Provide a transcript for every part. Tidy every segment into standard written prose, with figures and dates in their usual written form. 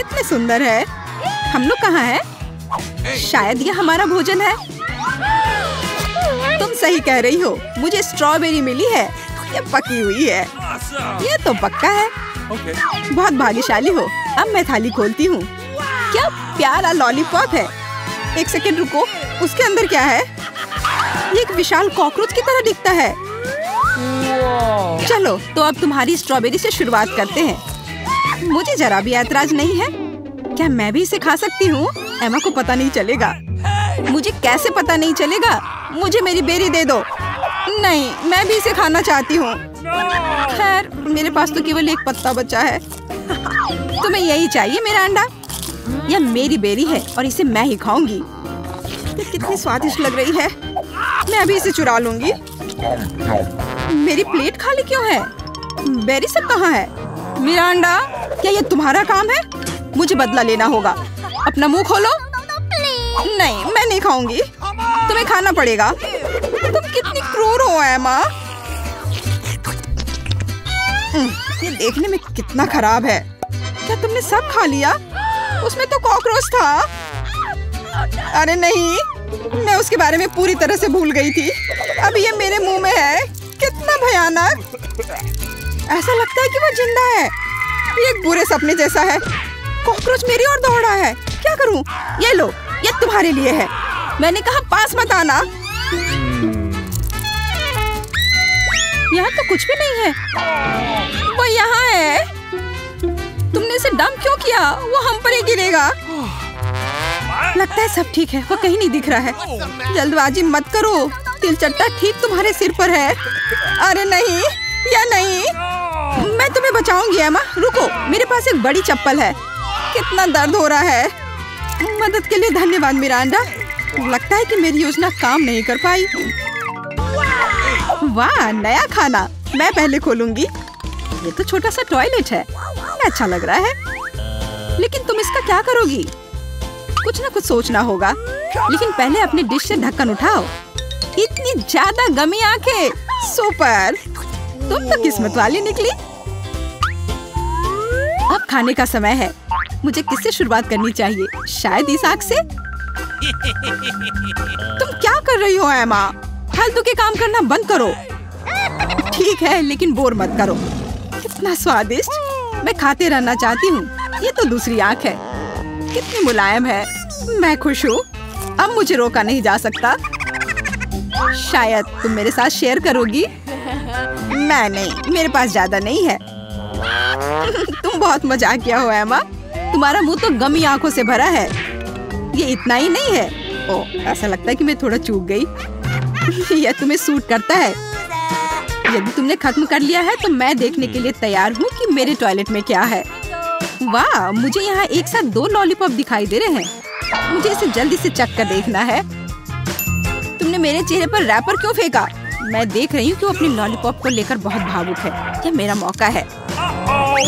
कितने सुंदर है। हम लोग कहाँ हैं? शायद ये हमारा भोजन है। तुम सही कह रही हो, मुझे स्ट्रॉबेरी मिली है। ये पकी हुई है। ये तो पक्का है। बहुत भाग्यशाली हो। अब मैं थाली खोलती हूँ। क्या प्यारा लॉलीपॉप है। एक सेकंड रुको, उसके अंदर क्या है? ये एक विशाल कॉकरोच की तरह दिखता है। चलो तो अब तुम्हारी स्ट्रॉबेरी से शुरुआत करते हैं। मुझे जरा भी ऐतराज नहीं है। क्या मैं भी इसे खा सकती हूँ? एमा को पता नहीं चलेगा। मुझे कैसे पता नहीं चलेगा? मुझे मेरी बेरी दे दो। नहीं, मैं भी इसे खाना चाहती हूँ। खैर, मेरे पास तो केवल एक पत्ता बचा है। तुम्हें यही चाहिए मेरा अंडा? यह मेरी बेरी है और इसे मैं ही खाऊंगी। ये कितनी स्वादिष्ट लग रही है। मैं अभी इसे चुरा लूंगी। मेरी प्लेट खाली क्यों है? बेरी सब कहाँ है? मेरा अंडा, क्या ये तुम्हारा काम है? मुझे बदला लेना होगा। अपना मुंह खोलो। नहीं, मैं नहीं खाऊंगी। तुम्हें खाना पड़ेगा। तुम कितनी क्रूर हो एमा। ये देखने में कितना खराब है। क्या तुमने सब खा लिया? उसमें तो कॉकरोच था। अरे नहीं, मैं उसके बारे में पूरी तरह से भूल गई थी। अब ये मेरे मुंह में है। कितना भयानक। ऐसा लगता है कि वो जिंदा है। ये एक बुरे सपने जैसा है। कॉकरोच मेरी ओर दौड़ रहा है। क्या करूं? ये लो, ये तुम्हारे लिए है। मैंने कहा पास मत आना। यहाँ तो कुछ भी नहीं है। वो यहाँ है। तुमने इसे डंप क्यों किया? वो हम पर ही गिरेगा। लगता है सब ठीक है। वो कहीं नहीं दिख रहा है। जल्दबाजी मत करो। तिलचट्टा ठीक तुम्हारे सिर पर है। अरे नहीं, या नहीं। मैं तुम्हें बचाऊंगी एमा। रुको, मेरे पास एक बड़ी चप्पल है। कितना दर्द हो रहा है। मदद के लिए धन्यवाद मिरांडा। लगता है कि मेरी योजना काम नहीं कर पाई। वाह, नया खाना। मैं पहले खोलूंगी। ये तो छोटा सा टॉयलेट है। अच्छा लग रहा है। लेकिन तुम इसका क्या करोगी? कुछ ना कुछ सोचना होगा। लेकिन पहले अपनी डिश से ढक्कन उठाओ। इतनी ज्यादा गमी आंखें। सुपर, तुम तो किस्मत वाली निकली। अब खाने का समय है। मुझे किससे शुरुआत करनी चाहिए? शायद इस आग से। तुम क्या कर रही हो एमा? फालतू के काम करना बंद करो। ठीक है, लेकिन बोर मत करो। कितना स्वादिष्ट। मैं खाते रहना चाहती हूँ। ये तो दूसरी आंख है। कितनी मुलायम है। मैं खुश हूँ। अब मुझे रोका नहीं जा सकता। शायद तुम मेरे साथ शेयर करोगी। मैं नहीं, मेरे पास ज्यादा नहीं है। तुम बहुत मजाकिया हो एमा। तुम्हारा मुंह तो गमी आंखों से भरा है। ये इतना ही नहीं है। ओह, ऐसा लगता है कि मैं थोड़ा चूक गई। यह तुम्हें सूट करता है। यदि तुमने खत्म कर लिया है तो मैं देखने के लिए तैयार हूँ कि मेरे टॉयलेट में क्या है। वाह, मुझे यहाँ एक साथ 2 लॉलीपॉप दिखाई दे रहे हैं। मुझे इसे जल्दी से चख कर देखना है। तुमने मेरे चेहरे पर रैपर क्यों फेंका? मैं देख रही हूँ कि वो अपनी लॉलीपॉप को लेकर बहुत भावुक है। यह मेरा मौका है।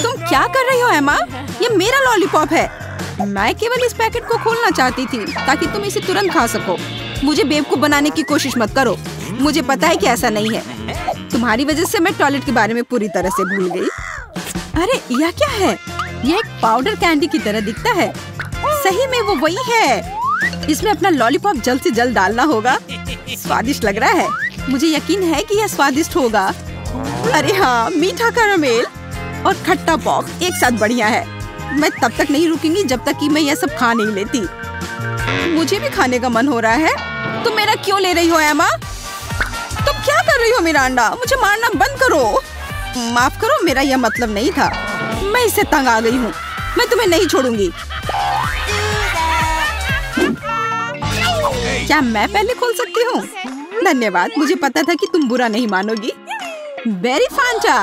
तुम क्या कर रही हो एमा? ये मेरा लॉलीपॉप है। मैं केवल इस पैकेट को खोलना चाहती थी ताकि तुम इसे तुरंत खा सको। मुझे बेवकूफ बनाने की कोशिश मत करो। मुझे पता है कि ऐसा नहीं है। तुम्हारी वजह से मैं टॉयलेट के बारे में पूरी तरह से भूल गई। अरे यह क्या है? यह एक पाउडर कैंडी की तरह दिखता है। सही में वो वही है। इसमें अपना लॉलीपॉप जल्द से जल्द डालना होगा। स्वादिष्ट लग रहा है। मुझे यकीन है कि यह स्वादिष्ट होगा। अरे हाँ, मीठा कैरामेल और खट्टा पॉप एक साथ बढ़िया है। मैं तब तक नहीं रुकूंगी जब तक कि मैं यह सब खा नहीं लेती। मुझे भी खाने का मन हो रहा है। तुम मेरा क्यों ले रही हो एमा? तुम क्या कर रही हो मिरांडा? मुझे मारना बंद करो। माफ करो, मेरा यह मतलब नहीं था। मैं इससे तंग आ गई हूँ। मैं तुम्हें नहीं छोड़ूंगी। क्या मैं पहले खोल सकती हूँ? धन्यवाद। मुझे पता था कि तुम बुरा नहीं मानोगी। बेरी फांटा,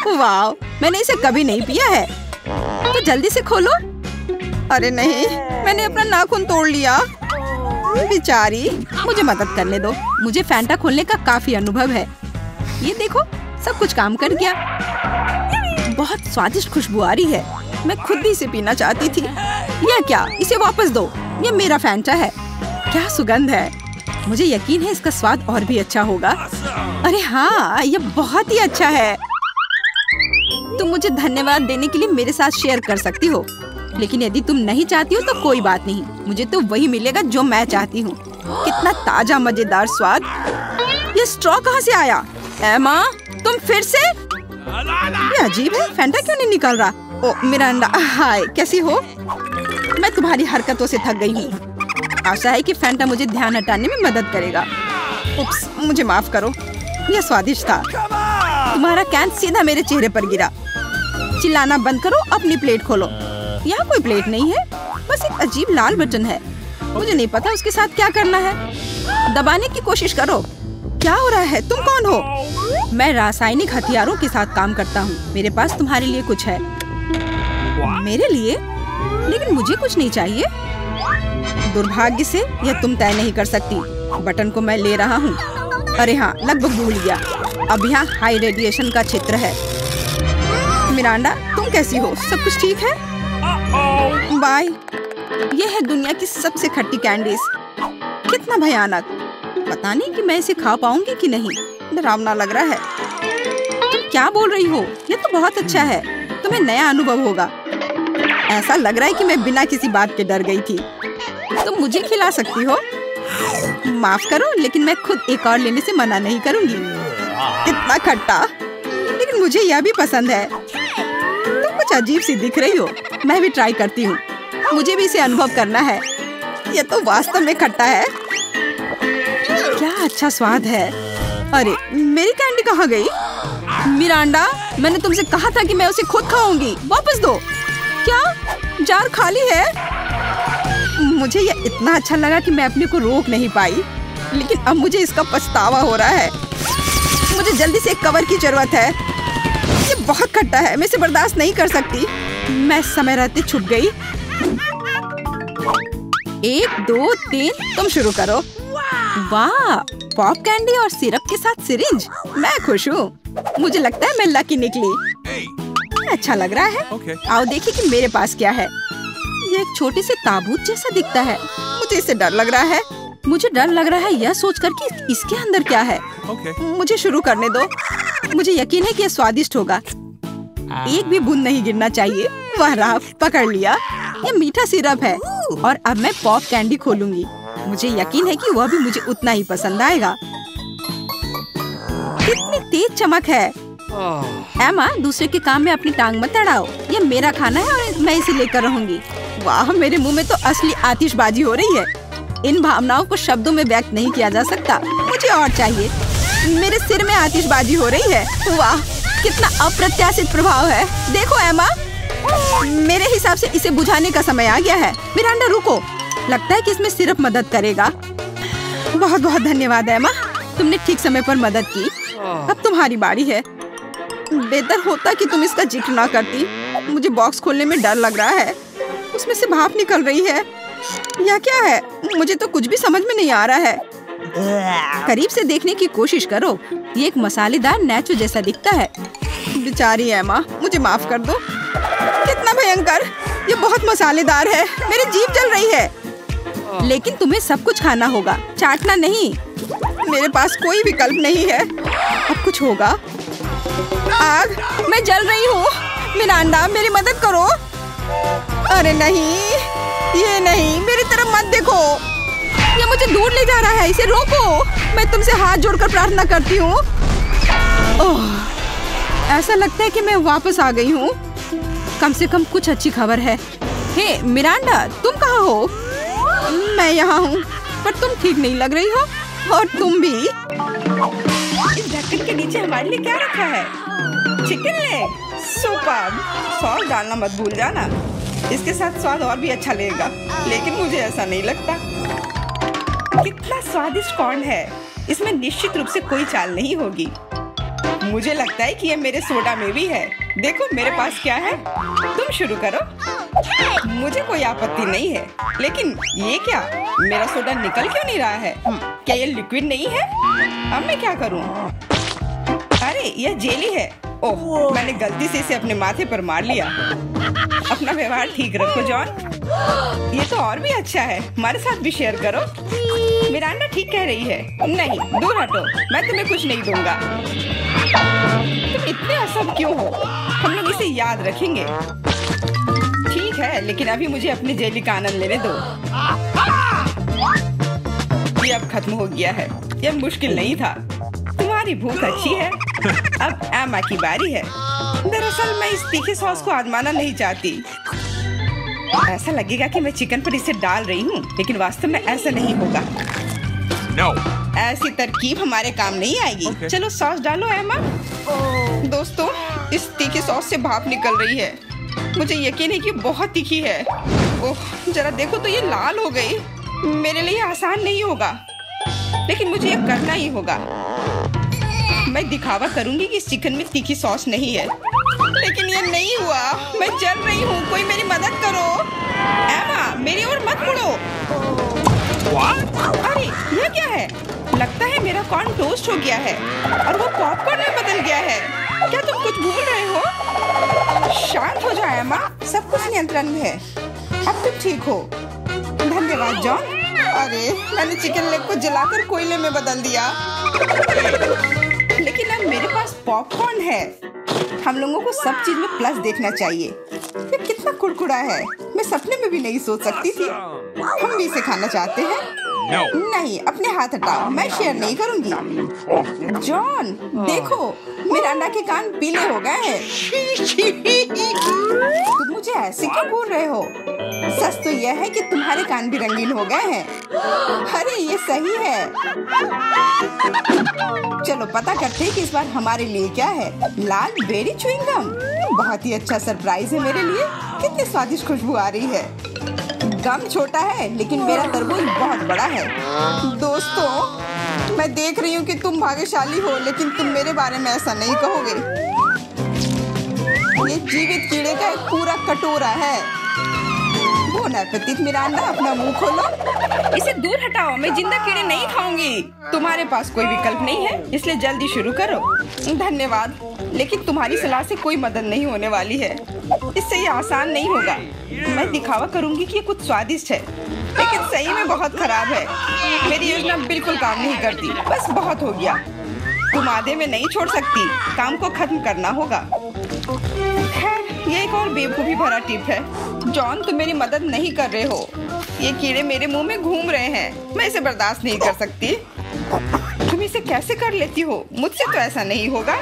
वाह, मैंने इसे कभी नहीं पिया है। तो जल्दी से खोलो। अरे नहीं, मैंने अपना नाखून तोड़ लिया। बेचारी, मुझे मदद करने दो। मुझे फैंटा खोलने का काफी अनुभव है। ये देखो, सब कुछ काम कर गया। बहुत स्वादिष्ट खुशबू आ रही है। मैं खुद भी इसे पीना चाहती थी। यह क्या? इसे वापस दो। ये मेरा फैंटा है। क्या सुगंध है। मुझे यकीन है इसका स्वाद और भी अच्छा होगा। अरे हाँ, यह बहुत ही अच्छा है। तुम मुझे धन्यवाद देने के लिए मेरे साथ शेयर कर सकती हो। लेकिन यदि तुम नहीं चाहती हो तो कोई बात नहीं, मुझे तो वही मिलेगा जो मैं चाहती हूँ। कितना ताजा मजेदार स्वाद। ये स्ट्रॉ कहाँ से आया? एमा, तुम फिर से? ये अजीब है, फैंटा क्यों नहीं निकल रहा? ओ मिरांडा, हाय, कैसी हो? मैं तुम्हारी हरकतों से थक गई हूँ। आशा है कि फैंटा मुझे ध्यान हटाने में मदद करेगा। उप्स, मुझे माफ करो। यह स्वादिष्ट था। तुम्हारा कैन सीधा मेरे चेहरे पर गिरा। चिल्लाना बंद करो, अपनी प्लेट खोलो। यहाँ कोई प्लेट नहीं है, बस एक अजीब लाल बटन है। मुझे नहीं पता उसके साथ क्या करना है। दबाने की कोशिश करो। क्या हो रहा है? तुम कौन हो? मैं रासायनिक हथियारों के साथ काम करता हूँ। मेरे पास तुम्हारे लिए कुछ है। मेरे लिए? लेकिन मुझे कुछ नहीं चाहिए। दुर्भाग्य से यह तुम तय नहीं कर सकती। बटन को मैं ले रहा हूँ। अरे हाँ, लगभग भूल गया। अब यहाँ हाई रेडिएशन का क्षेत्र है। मिरांडा, तुम कैसी हो? सब कुछ ठीक है? बाय। यह है दुनिया की सबसे खट्टी कैंडीज। कितना भयानक। पता नहीं कि मैं इसे खा पाऊंगी कि नहीं। डरावना लग रहा है। तुम क्या बोल रही हो? यह तो बहुत अच्छा है। तुम्हें नया अनुभव होगा। ऐसा लग रहा है कि मैं बिना किसी बात के डर गई थी। तुम मुझे खिला सकती हो। माफ करो, लेकिन मैं खुद एक और लेने से मना नहीं करूंगी। कितना खट्टा, लेकिन मुझे यह भी पसंद है। तुम कुछ अजीब सी दिख रही हो। मैं भी ट्राई करती हूँ। मुझे भी इसे अनुभव करना है। यह तो वास्तव में खट्टा है। क्या अच्छा स्वाद है। अरे, मेरी कैंडी कहाँ गई? मिरांडा, मैंने तुमसे कहा था कि मैं उसे खुद खाऊंगी। वापस दो। क्या जार खाली है? मुझे यह इतना अच्छा लगा कि मैं अपने को रोक नहीं पाई, लेकिन अब मुझे इसका पछतावा हो रहा है। मुझे जल्दी से एक कवर की जरूरत है। ये बहुत खट्टा है, मैं इसे बर्दाश्त नहीं कर सकती। मैं समय रहते छुप गई। 1 2 3, तुम शुरू करो। वाह, पॉप कैंडी और सिरप के साथ सिरिंज। मैं खुश हूँ। मुझे लगता है मैं लकी निकली। अच्छा लग रहा है। आओ देखिए कि मेरे पास क्या है। ये एक छोटे से ताबूत जैसा दिखता है। मुझे इससे डर लग रहा है। मुझे डर लग रहा है यह सोचकर कि इसके अंदर क्या है। मुझे शुरू करने दो। मुझे यकीन है कि यह स्वादिष्ट होगा। एक भी बूंद नहीं गिरना चाहिए। वह रहा, पकड़ लिया। यह मीठा सिरप है और अब मैं पॉप कैंडी खोलूंगी। मुझे यकीन है कि वह भी मुझे उतना ही पसंद आएगा। कितनी तेज चमक है। एमा, दूसरे के काम में अपनी टांग मत अड़ाओ। यह मेरा खाना है और मैं इसे लेकर रहूंगी। वाह, मेरे मुंह में तो असली आतिशबाजी हो रही है। इन भावनाओं को शब्दों में व्यक्त नहीं किया जा सकता। मुझे और चाहिए। मेरे सिर में आतिशबाजी हो रही है। वाह, कितना अप्रत्याशित प्रभाव है। देखो एमा, मेरे हिसाब से इसे बुझाने का समय आ गया है। मिरांडा, रुको। लगता है कि इसमें सिर्फ मदद करेगा। बहुत बहुत धन्यवाद एमा, तुमने ठीक समय पर मदद की। अब तुम्हारी बारी है। बेहतर होता कि तुम इसका जिक्र ना करती। मुझे बॉक्स खोलने में डर लग रहा है। उसमें से भाप निकल रही है। यह क्या है? मुझे तो कुछ भी समझ में नहीं आ रहा है। करीब से देखने की कोशिश करो। ये एक मसालेदार नैचो जैसा दिखता है। बेचारी एमा, मुझे माफ कर दो। कितना भयंकर। ये बहुत मसालेदार है। मेरी जीभ जल रही है। लेकिन तुम्हें सब कुछ खाना होगा, चाटना नहीं। मेरे पास कोई विकल्प नहीं है। अब कुछ होगा। आग, मैं जल रही हूँ। मिरांडा, मेरी मदद करो। अरे नहीं, ये नहीं, मेरी तरफ मत देखो। ये मुझे दूर ले जा रहा है। इसे रोको। मैं तुमसे हाथ जोड़कर प्रार्थना करती हूँ। ऐसा लगता है कि मैं वापस आ गई हूँ। कम से कम कुछ अच्छी खबर है। हे मिरांडा, तुम कहाँ हो? मैं यहाँ हूँ, पर तुम ठीक नहीं लग रही हो। और तुम भी। इस ढक्कन के नीचे हमारे लिए क्या रखा है? Chicken leg. सुपर्ब। सॉस डालना मत भूल जाना। इसके साथ स्वाद और भी अच्छा लगेगा, लेकिन मुझे ऐसा नहीं लगता। कितना स्वादिष्ट कॉर्न है। इसमें निश्चित रूप से कोई चाल नहीं होगी। मुझे लगता है कि ये मेरे सोडा में भी है। देखो मेरे पास क्या है। तुम शुरू करो। मुझे कोई आपत्ति नहीं है, लेकिन ये क्या? मेरा सोडा निकल क्यों नहीं रहा है? क्या ये लिक्विड नहीं है? अब मैं क्या करूं? अरे यह जेली है। ओह, मैंने गलती से इसे अपने माथे पर मार लिया। अपना व्यवहार ठीक रखो जॉन। ये तो और भी अच्छा है। हमारे साथ भी शेयर करो। मिरांडा ठीक कह रही है। नहीं, दूर हटो। मैं तुम्हें कुछ नहीं दूंगा। तुम इतने असभ क्यों हो? हम लोग इसे याद रखेंगे। ठीक है, है, लेकिन अभी मुझे अपनी जेली का आनंद लेने दो। ये अब खत्म हो गया है। यह मुश्किल नहीं था। तुम्हारी भूख अच्छी है। अब एमा की बारी है। दरअसल मैं इस तीखे सॉस को आजमाना नहीं चाहती। ऐसा लगेगा कि मैं चिकन पर इसे डाल रही हूँ, लेकिन वास्तव में ऐसा नहीं होगा। No. ऐसी तरकीब हमारे काम नहीं आएगी। Okay. चलो सॉस डालो एमा। दोस्तों, इस तीखी सॉस से भाप निकल रही है। मुझे यकीन है कि बहुत तीखी है। ओह, जरा देखो तो ये लाल हो गई। मेरे लिए आसान नहीं होगा, लेकिन मुझे ये करना ही होगा। मैं दिखावा करूंगी कि इस चिकन में तीखी सॉस नहीं है, लेकिन ये नहीं हुआ। मैं जल रही हूँ, कोई मेरी मदद करो। एमा, मेरी ओर मत मुड़ो। अरे, ये क्या है? लगता है मेरा कॉर्न टोस्ट हो गया है और वो पॉपकॉर्न में बदल गया है। क्या तुम कुछ भूल रहे हो? शांत हो जाओ एमा, सब कुछ नियंत्रण में है। अब तुम ठीक हो। धन्यवाद जॉन। अरे, मैंने चिकन लेग को जलाकर कोयले में बदल दिया। लेकिन अब मेरे पास पॉपकॉर्न है। हम लोगों को सब चीज में प्लस देखना चाहिए। ये कितना कुड़कुड़ा है, मैं सपने में भी नहीं सोच सकती थी। हम भी इसे खाना चाहते हैं। No. नहीं, अपने हाथ हटाओ, मैं शेयर नहीं करूंगी। जॉन, देखो, मिरांडा के कान पीले हो गए हैं। तुम मुझे ऐसे क्यों बोल रहे हो? सच तो यह है कि तुम्हारे कान भी रंगीन हो गए हैं। अरे, ये सही है। चलो पता करते हैं कि इस बार हमारे लिए क्या है। लाल बेरी च्युइंगम, बहुत ही अच्छा सरप्राइज है मेरे लिए। कितनी स्वादिष्ट खुशबू आ रही है। गम छोटा है, लेकिन मेरा तरबूज बहुत बड़ा है। दोस्तों, मैं देख रही हूँ कि तुम भाग्यशाली हो, लेकिन तुम मेरे बारे में ऐसा नहीं कहोगे। ये जीवित कीड़े का एक पूरा कटोरा है। बोन एपेटिट मिरांडा, अपना मुंह खोलो। इसे दूर हटाओ, मैं जिंदा कीड़े नहीं खाऊंगी। तुम्हारे पास कोई विकल्प नहीं है, इसलिए जल्दी शुरू करो। धन्यवाद, लेकिन तुम्हारी सलाह से कोई मदद नहीं होने वाली है। इससे ये आसान नहीं होगा। मैं दिखावा करूंगी कि ये कुछ स्वादिष्ट है, लेकिन सही में बहुत खराब है। मेरी योजना बिल्कुल काम नहीं करती। बस बहुत हो गया। तुम आधे में नहीं छोड़ सकती, काम को खत्म करना होगा। खैर, ये एक और बेवकूफी भरा टिप है। जॉन, तुम मेरी मदद नहीं कर रहे हो। ये कीड़े मेरे मुंह में घूम रहे हैं। मैं इसे बर्दाश्त नहीं कर सकती। तुम इसे कैसे कर लेती हो? मुझसे तो ऐसा नहीं होगा।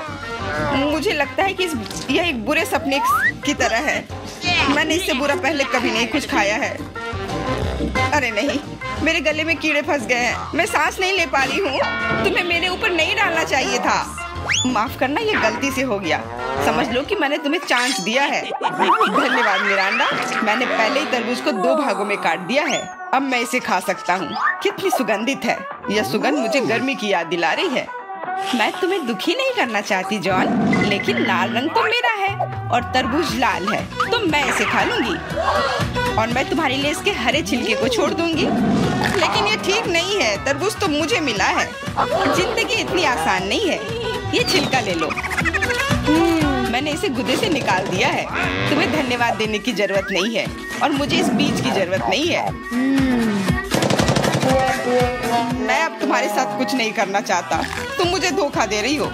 मुझे लगता है कि यह एक बुरे सपने की तरह है। मैंने इससे बुरा पहले कभी नहीं कुछ खाया है। अरे नहीं, मेरे गले में कीड़े फंस गए हैं। मैं सांस नहीं ले पा रही हूँ। तुम्हें मेरे ऊपर नहीं डालना चाहिए था। माफ करना, ये गलती से हो गया। समझ लो कि मैंने तुम्हें चांस दिया है। धन्यवाद मिरांडा। मैंने पहले ही तरबूज को 2 भागों में काट दिया है। अब मैं इसे खा सकता हूँ। कितनी सुगंधित है। यह सुगंध मुझे गर्मी की याद दिला रही है। मैं तुम्हें दुखी नहीं करना चाहती जॉन, लेकिन लाल रंग तो मेरा है और तरबूज लाल है, तो मैं इसे खा लूंगी और मैं तुम्हारे लिए इसके हरे छिलके को छोड़ दूंगी। लेकिन ये ठीक नहीं है, तरबूज तो मुझे मिला है। जिंदगी इतनी आसान नहीं है। ये छिलका ले लो। मैंने इसे गुदे से निकाल दिया है। तुम्हें धन्यवाद देने की जरूरत नहीं है और मुझे इस बीज की जरूरत नहीं है। मैं अब तुम्हारे साथ कुछ नहीं करना चाहता। तुम मुझे धोखा दे रही हो।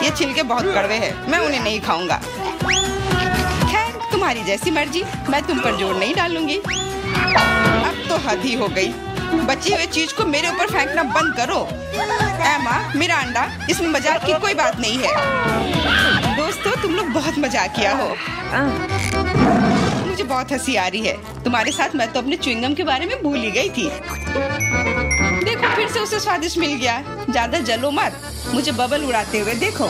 ये छिलके बहुत कड़वे हैं, मैं उन्हें नहीं खाऊंगा। खैर, तुम्हारी जैसी मर्जी, मैं तुम पर जोर नहीं डालूंगी। अब तो हद ही हो गई। बची हुई चीज को मेरे ऊपर फेंकना बंद करो। एमा, मिरांडा, इसमें मजाक की कोई बात नहीं है। दोस्तों, तुम लोग बहुत मजाक किया हो। मुझे बहुत हंसी आ रही है। तुम्हारे साथ मैं तो अपने च्युइंगम के बारे में भूल ही गई थी। देखो, फिर से उसे स्वादिष्ट मिल गया। ज्यादा जलो मत, मुझे बबल उड़ाते हुए देखो।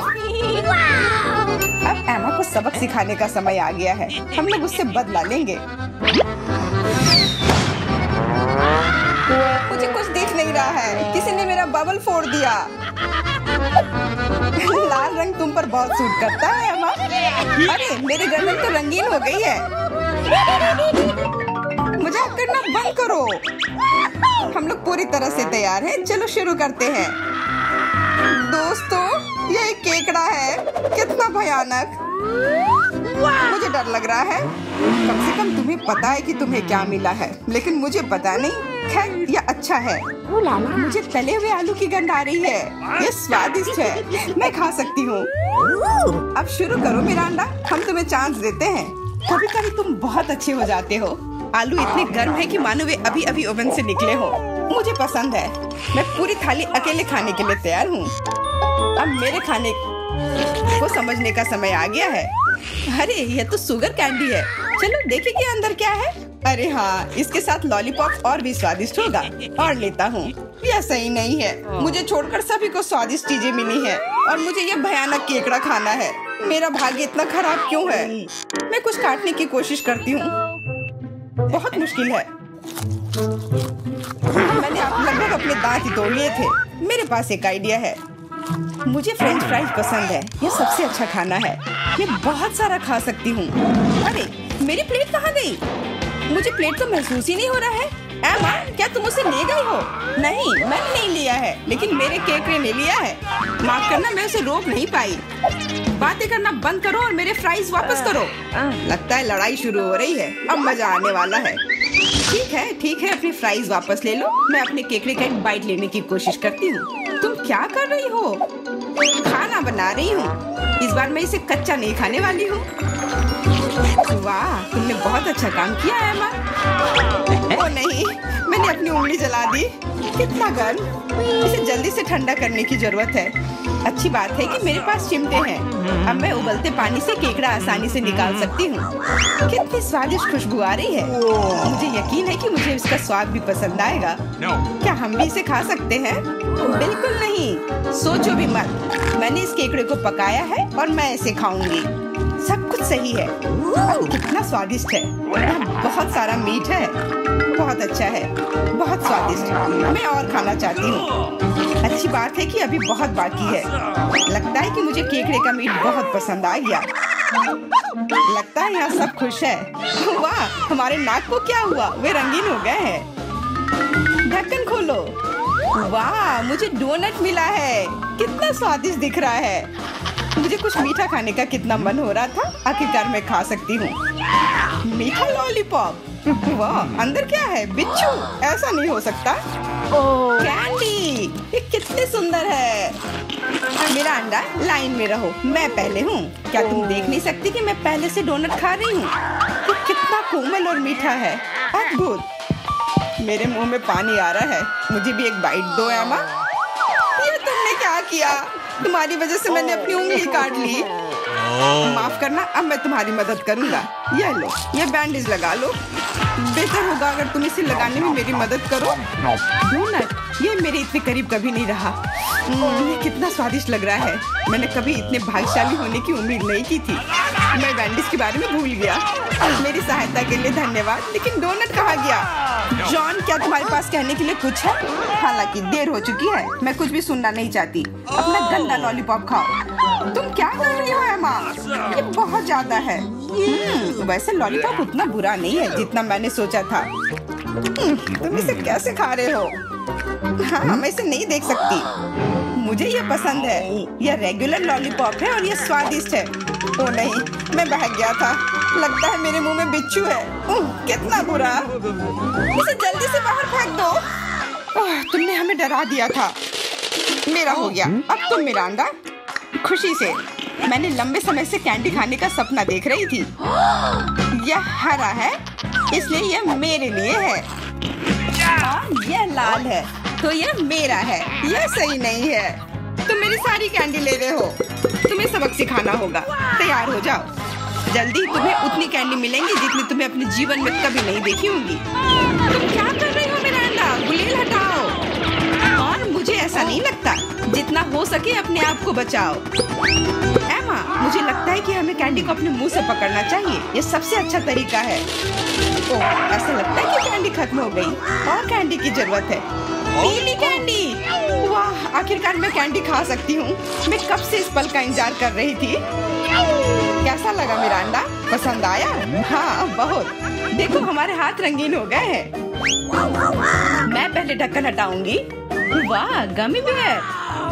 अब एमा को सबक सिखाने का समय आ गया है। हम लोग उससे बदला लेंगे। मुझे कुछ दिख नहीं रहा है। किसी ने मेरा बबल फोड़ दिया। लाल रंग तुम पर बहुत सूट करता है एमा। अरे, मेरी गर्दन तो रंगीन हो गई है। मजाक करना बंद करो। हम लोग पूरी तरह से तैयार हैं। चलो शुरू करते हैं। दोस्तों, यह एक केकड़ा है। कितना भयानक। मुझे डर लग रहा है। कम से कम तुम्हें पता है कि तुम्हें क्या मिला है, लेकिन मुझे पता नहीं। खैर, यह अच्छा है। मुझे तले हुए आलू की गंध आ रही है। यह स्वादिष्ट है, मैं खा सकती हूँ। अब शुरू करो मिरांडा, हम तुम्हें चांस देते हैं। कभी कभी तुम बहुत अच्छे हो जाते हो। आलू इतने गर्म है कि मानो वे अभी अभी ओवन से निकले हो। मुझे पसंद है। मैं पूरी थाली अकेले खाने के लिए तैयार हूँ। अब मेरे खाने को समझने का समय आ गया है। अरे यह तो शुगर कैंडी है। चलो देखें कि अंदर क्या है। अरे हाँ, इसके साथ लॉलीपॉप और भी स्वादिष्ट होगा। और लेता हूँ। यह सही नहीं है। मुझे छोड़कर सभी को स्वादिष्ट चीजें मिली हैं और मुझे यह भयानक केकड़ा खाना है। मेरा भाग्य इतना खराब क्यों है? मैं कुछ काटने की कोशिश करती हूँ। बहुत मुश्किल है। मैंने लगभग अपने दांत ही तोड़ लिए थे। मेरे पास एक आइडिया है। मुझे फ्रेंच फ्राइज पसंद है। यह सबसे अच्छा खाना है। मैं बहुत सारा खा सकती हूँ। अरे मेरी प्लेट कहाँ गई? मुझे प्लेट तो महसूस ही नहीं हो रहा है। एमा, क्या तुम उसे ले गई हो? नहीं, मैंने नहीं लिया है, लेकिन मेरे केकड़े ने लिया है। माफ करना, मैं उसे रोक नहीं पाई। बातें करना बंद करो और मेरे फ्राइज वापस करो। लगता है लड़ाई शुरू हो रही है। अब मजा आने वाला है। ठीक है, अपनी फ्राइज वापस ले लो। मैं अपने केकड़े का एक बाइट लेने की कोशिश करती हूँ। तुम क्या कर रही हो? खाना बना रही हूँ। इस बार मैं इसे कच्चा नहीं खाने वाली हूँ। वाह, तुमने बहुत अच्छा काम किया है एमा। ओ नहीं, मैंने अपनी उंगली जला दी। कितना गर्म। इसे जल्दी से ठंडा करने की जरूरत है। अच्छी बात है कि मेरे पास चिमटे हैं। अब मैं उबलते पानी से केकड़ा आसानी से निकाल सकती हूँ। कितनी स्वादिष्ट खुशबू आ रही है। मुझे यकीन है कि मुझे इसका स्वाद भी पसंद आएगा। क्या हम भी इसे खा सकते हैं? बिल्कुल नहीं, सोचो भी मत। मैंने इस केकड़े को पकाया है और मैं इसे खाऊंगी। सब कुछ सही है। कितना स्वादिष्ट है। बहुत सारा मीठ है। बहुत अच्छा है। बहुत स्वादिष्ट। मैं और खाना चाहती हूँ। अच्छी बात है कि अभी बहुत बाकी है। लगता है कि मुझे केकड़े का मीट बहुत पसंद आ गया। लगता है यहाँ सब खुश है। वाह, हमारे नाक को क्या हुआ? वे रंगीन हो गए हैं। ढक्कन खोलो। वाह, मुझे डोनट मिला है। कितना स्वादिष्ट दिख रहा है। मुझे कुछ मीठा खाने का कितना मन हो रहा था। आखिरकार मैं खा सकती हूँ। मीठा लॉलीपॉप। वाह, अंदर क्या है? बिच्छू? ऐसा नहीं हो सकता। कैंडी, ये कितनी सुंदर है। मेरा अंडा, लाइन में रहो। मैं पहले हूँ। क्या तुम देख नहीं सकती कि मैं पहले से डोनट खा रही हूँ? ये कितना कोमल और मीठा है। अद्भुत। मेरे मुंह में पानी आ रहा है। मुझे भी एक बाइट दो एमा। ये तुमने क्या किया? तुम्हारी वजह से मैंने अपनी उंगली काट ली। माफ करना, अब मैं तुम्हारी मदद करूंगा। ये लो, ये बैंडेज लगा लो। बेहतर होगा अगर तुम इसे लगाने में मेरी मदद करो। डोनट, ये मेरे इतने करीब कभी नहीं रहा। ये कितना स्वादिष्ट लग रहा है। मैंने कभी इतने भाग्यशाली होने की उम्मीद नहीं की थी। मैं बैंडेज के बारे में भूल गया। मेरी सहायता के लिए धन्यवाद। लेकिन डोनट कहाँ गया? जॉन, क्या तुम्हारे पास कहने के लिए कुछ है? हालांकि देर हो चुकी है। मैं कुछ भी सुनना नहीं चाहती। अपना गंदा लॉलीपॉप खाओ। तुम क्या कर रही हो एमा? ये बहुत ज्यादा है। वैसे लॉलीपॉप उतना बुरा नहीं है जितना मैंने सोचा था। तुम इसे कैसे खा रहे हो? हाँ, मैं इसे नहीं देख सकती। मुझे ये पसंद है। यह रेगुलर लॉलीपॉप है और यह स्वादिष्ट है। ओ नहीं, मैं बहक गया था। लगता है मेरे मुंह में बिच्छू है। कितना बुरा। इसे जल्दी से बाहर फेंक दो। तुमने हमें डरा दिया था। मेरा हो गया। अब तुम मेरा अंडा। खुशी से। मैंने लंबे समय से कैंडी खाने का सपना देख रही थी। यह हरा है, इसलिए यह मेरे लिए है। यह लाल है, तो यह मेरा है। यह सही नहीं है। तुम मेरी सारी कैंडी ले रहे हो। तुम्हें सबक सिखाना होगा। तैयार हो जाओ। जल्दी तुम्हें उतनी कैंडी मिलेंगी जितनी तुम्हें अपने जीवन में कभी नहीं देखी होंगी। तुम क्या कर रही हो? मेरा अंडा गुलेल हटाओ। और मुझे ऐसा नहीं लगता। जितना हो सके अपने आप को बचाओ। एमा, मुझे लगता है कि हमें कैंडी को अपने मुंह से पकड़ना चाहिए। ये सबसे अच्छा तरीका है। ओह, ऐसा लगता है कि कैंडी खत्म हो गई। और कैंडी की जरूरत है। पीली कैंडी। वाह, आखिरकार मैं कैंडी खा सकती हूँ। मैं कब से इस पल का इंतजार कर रही थी। कैसा लगा मेरा अंडा? पसंद आया? हाँ, बहुत। देखो, हमारे हाथ रंगीन हो गए हैं। मैं पहले ढक्कन हटाऊंगी। वाह, गमी बेयर।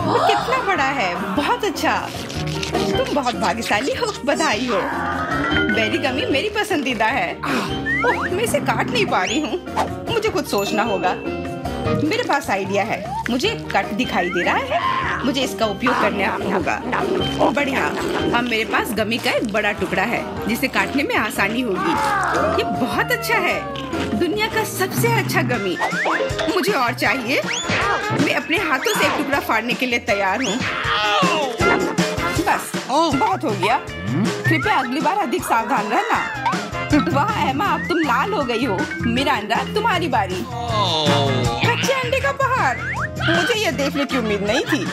वो कितना बड़ा है। बहुत अच्छा। तुम बहुत भाग्यशाली हो। बधाई हो। बेरी गमी मेरी पसंदीदा है। ओह, मैं इसे काट नहीं पा रही हूँ। मुझे कुछ सोचना होगा। मेरे पास आइडिया है। मुझे एक कट दिखाई दे रहा है, मुझे इसका उपयोग करना होगा। बढ़िया, अब मेरे पास गमी का एक बड़ा टुकड़ा है जिसे काटने में आसानी होगी। ये बहुत अच्छा है, दुनिया का सबसे अच्छा गमी। मुझे और चाहिए। मैं अपने हाथों से एक टुकड़ा फाड़ने के लिए तैयार हूँ। बस बहुत हो गया। कृपया अगली बार अधिक सावधान रहना। वाह एमा, अब तुम लाल हो गई हो। मिरांडा, तुम्हारी बारी। कच्चे अंडे का पहाड़, मुझे यह देखने की उम्मीद नहीं थी।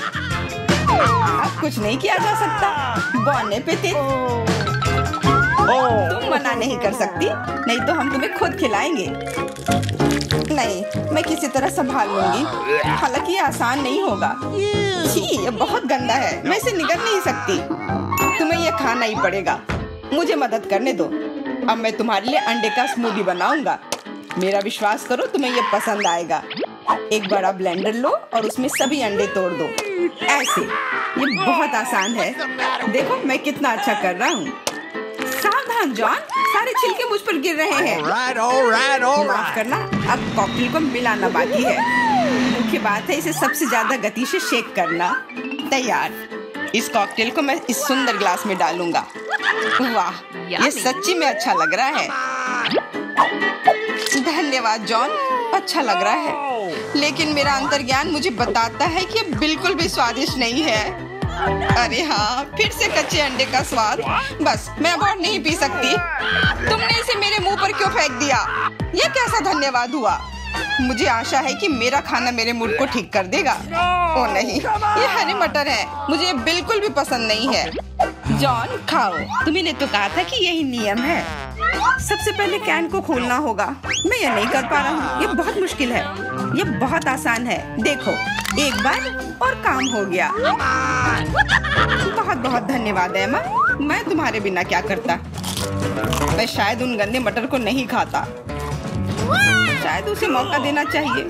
अब कुछ नहीं किया जा सकता। बौने पे थे। तुम मना नहीं कर सकती, नहीं तो हम तुम्हें खुद खिलाएंगे। नहीं, मैं किसी तरह संभाल लूंगी। हालांकि ये आसान नहीं होगा। छी, ये बहुत गंदा है, मैं इसे निगल नहीं सकती। तुम्हें ये खाना ही पड़ेगा। मुझे मदद करने दो। अब मैं तुम्हारे लिए अंडे का स्मूदी बनाऊंगा। मेरा विश्वास करो, तुम्हें ये पसंद आएगा। एक बड़ा ब्लेंडर लो और उसमें सभी अंडे तोड़ दो। ऐसे, ये बहुत आसान है। देखो मैं कितना अच्छा कर रहा हूँ। सावधान जॉन, सारे छिलके मुझ पर गिर रहे हैं। माफ करना, अब कॉकटेल को मिलाना बाकी है। मुख्य बात है इसे सबसे ज्यादा गति से शेक करना। तैयार। इस कॉकटेल को मैं इस सुंदर ग्लास में डालूंगा। वाह, ये सच्ची में अच्छा लग रहा है। धन्यवाद जॉन, अच्छा लग रहा है। लेकिन मेरा अंतर्ज्ञान मुझे बताता है कि ये बिल्कुल भी स्वादिष्ट नहीं है। अरे हाँ, फिर से कच्चे अंडे का स्वाद। बस, मैं अब और नहीं पी सकती। तुमने इसे मेरे मुंह पर क्यों फेंक दिया? ये कैसा धन्यवाद हुआ? मुझे आशा है कि मेरा खाना मेरे मूड को ठीक कर देगा। ओ नहीं, ये हरे मटर है, मुझे बिल्कुल भी पसंद नहीं है। जॉन, खाओ। तुम्हें तो कहा था कि यही नियम है। सबसे पहले कैन को खोलना होगा। मैं ये नहीं कर पा रहा हूँ। ये बहुत मुश्किल है। ये बहुत आसान है। देखो, एक बार और काम हो गया। बहुत बहुत धन्यवाद एमा। मैं तुम्हारे बिना क्या करता। मैं शायद उन गंदे मटर को नहीं खाता। शायद उसे मौका देना चाहिए।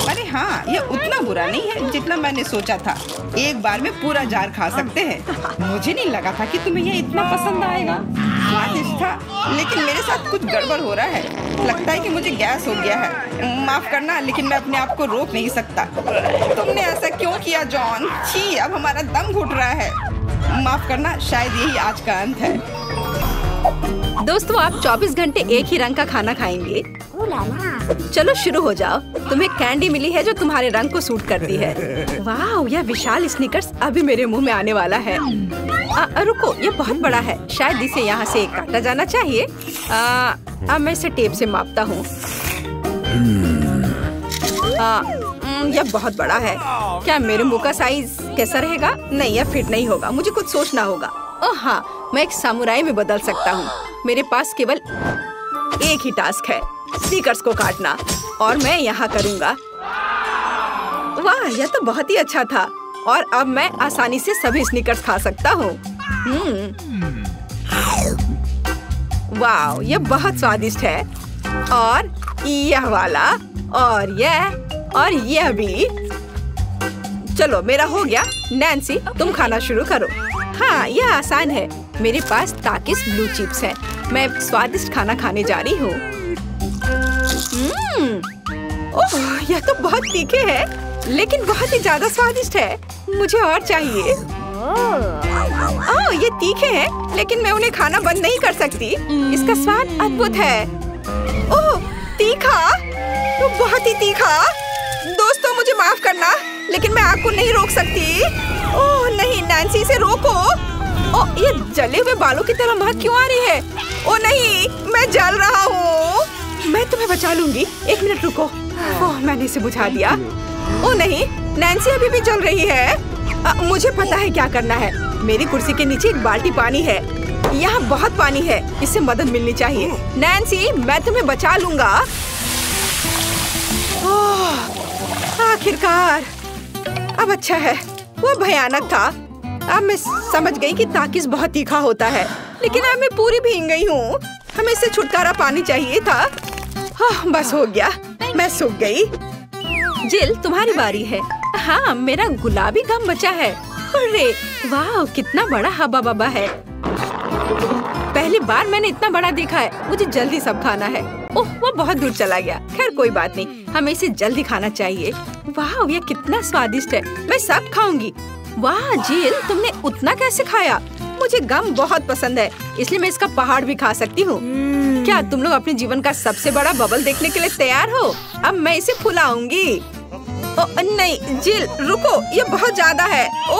अरे हाँ, ये उतना बुरा नहीं है जितना मैंने सोचा था। एक बार में पूरा जार खा सकते हैं। मुझे नहीं लगा था कि तुम्हें ये इतना पसंद आएगा। स्वादिष्ट था, लेकिन मेरे साथ कुछ गड़बड़ हो रहा है। लगता है कि मुझे गैस हो गया है। माफ करना, लेकिन मैं अपने आप को रोक नहीं सकता। तुमने ऐसा क्यों किया जॉन? छी, अब हमारा दम घुट रहा है। माफ करना, शायद यही आज का अंत है। दोस्तों, आप 24 घंटे एक ही रंग का खाना खाएंगे? चलो शुरू हो जाओ। तुम्हें कैंडी मिली है जो तुम्हारे रंग को सूट करती है। वाह, यह विशाल स्निकर्स अभी मेरे मुंह में आने वाला है। रुको, ये बहुत बड़ा है। शायद इसे यहाँ से काटा जाना चाहिए। अब मैं इसे टेप से मापता हूँ। यह बहुत बड़ा है। क्या मेरे मुंह का साइज कैसा रहेगा? नहीं, यह फिट नहीं होगा। मुझे कुछ सोचना होगा। ओह हाँ, मैं एक सामुराई में बदल सकता हूँ। मेरे पास केवल एक ही टास्क है, स्नीकर्स को काटना, और मैं यहाँ करूँगा। वाह, यह तो बहुत ही अच्छा था। और अब मैं आसानी से सभी स्नीकर्स खा सकता हूँ। वाह, यह बहुत स्वादिष्ट है। और यह वाला, और यह भी। चलो, मेरा हो गया। नैन्सी, तुम खाना शुरू करो। हाँ, यह आसान है। मेरे पास ताकिस ब्लू चिप्स हैं। मैं स्वादिष्ट खाना खाने जा रही हूँ। ओह, यह तो बहुत तीखे है, लेकिन बहुत ही ज्यादा स्वादिष्ट है। मुझे और चाहिए। ओह, ये तीखे हैं, लेकिन मैं उन्हें खाना बंद नहीं कर सकती। इसका स्वाद अद्भुत है। ओह, तीखा, तो बहुत ही तीखा। दोस्तों, मुझे माफ करना, लेकिन मैं आग को नहीं रोक सकती। ओह नहीं, नैन्सी, इसे रोको। ओह, ये जले हुए बालों की तरह महक क्यों आ रही है? ओह नहीं, मैं जल रहा हूँ। मैं तुम्हें बचा लूंगी। एक मिनट रुको। ओह, मैंने इसे बुझा दिया। ओह नहीं, नैन्सी अभी भी जल रही है। मुझे पता है क्या करना है। मेरी कुर्सी के नीचे एक बाल्टी पानी है। यहाँ बहुत पानी है, इससे मदद मिलनी चाहिए। नैन्सी, मैं तुम्हें बचा लूंगा। आखिरकार, अब अच्छा है। वो भयानक था। अब मैं समझ गई कि ताकिस बहुत तीखा होता है, लेकिन अब मैं पूरी भीग गई हूँ। हमें इससे छुटकारा पानी चाहिए था। बस हो गया, मैं सूख गई। जिल, तुम्हारी बारी है। हाँ, मेरा गुलाबी गम बचा है। अरे वाह, कितना बड़ा हब्बा बब्बा है। पहली बार मैंने इतना बड़ा देखा है। मुझे जल्दी सब खाना है। ओह, वो बहुत दूर चला गया। खैर कोई बात नहीं, हमें इसे जल्दी खाना चाहिए। वाह, ये कितना स्वादिष्ट है। मैं सब खाऊंगी। वाह जिल, तुमने उतना कैसे खाया? मुझे गम बहुत पसंद है, इसलिए मैं इसका पहाड़ भी खा सकती हूँ। क्या तुम लोग अपने जीवन का सबसे बड़ा बबल देखने के लिए तैयार हो? अब मैं इसे फुलाऊंगी। नहीं जिल, रुको, ये बहुत ज्यादा है। ओ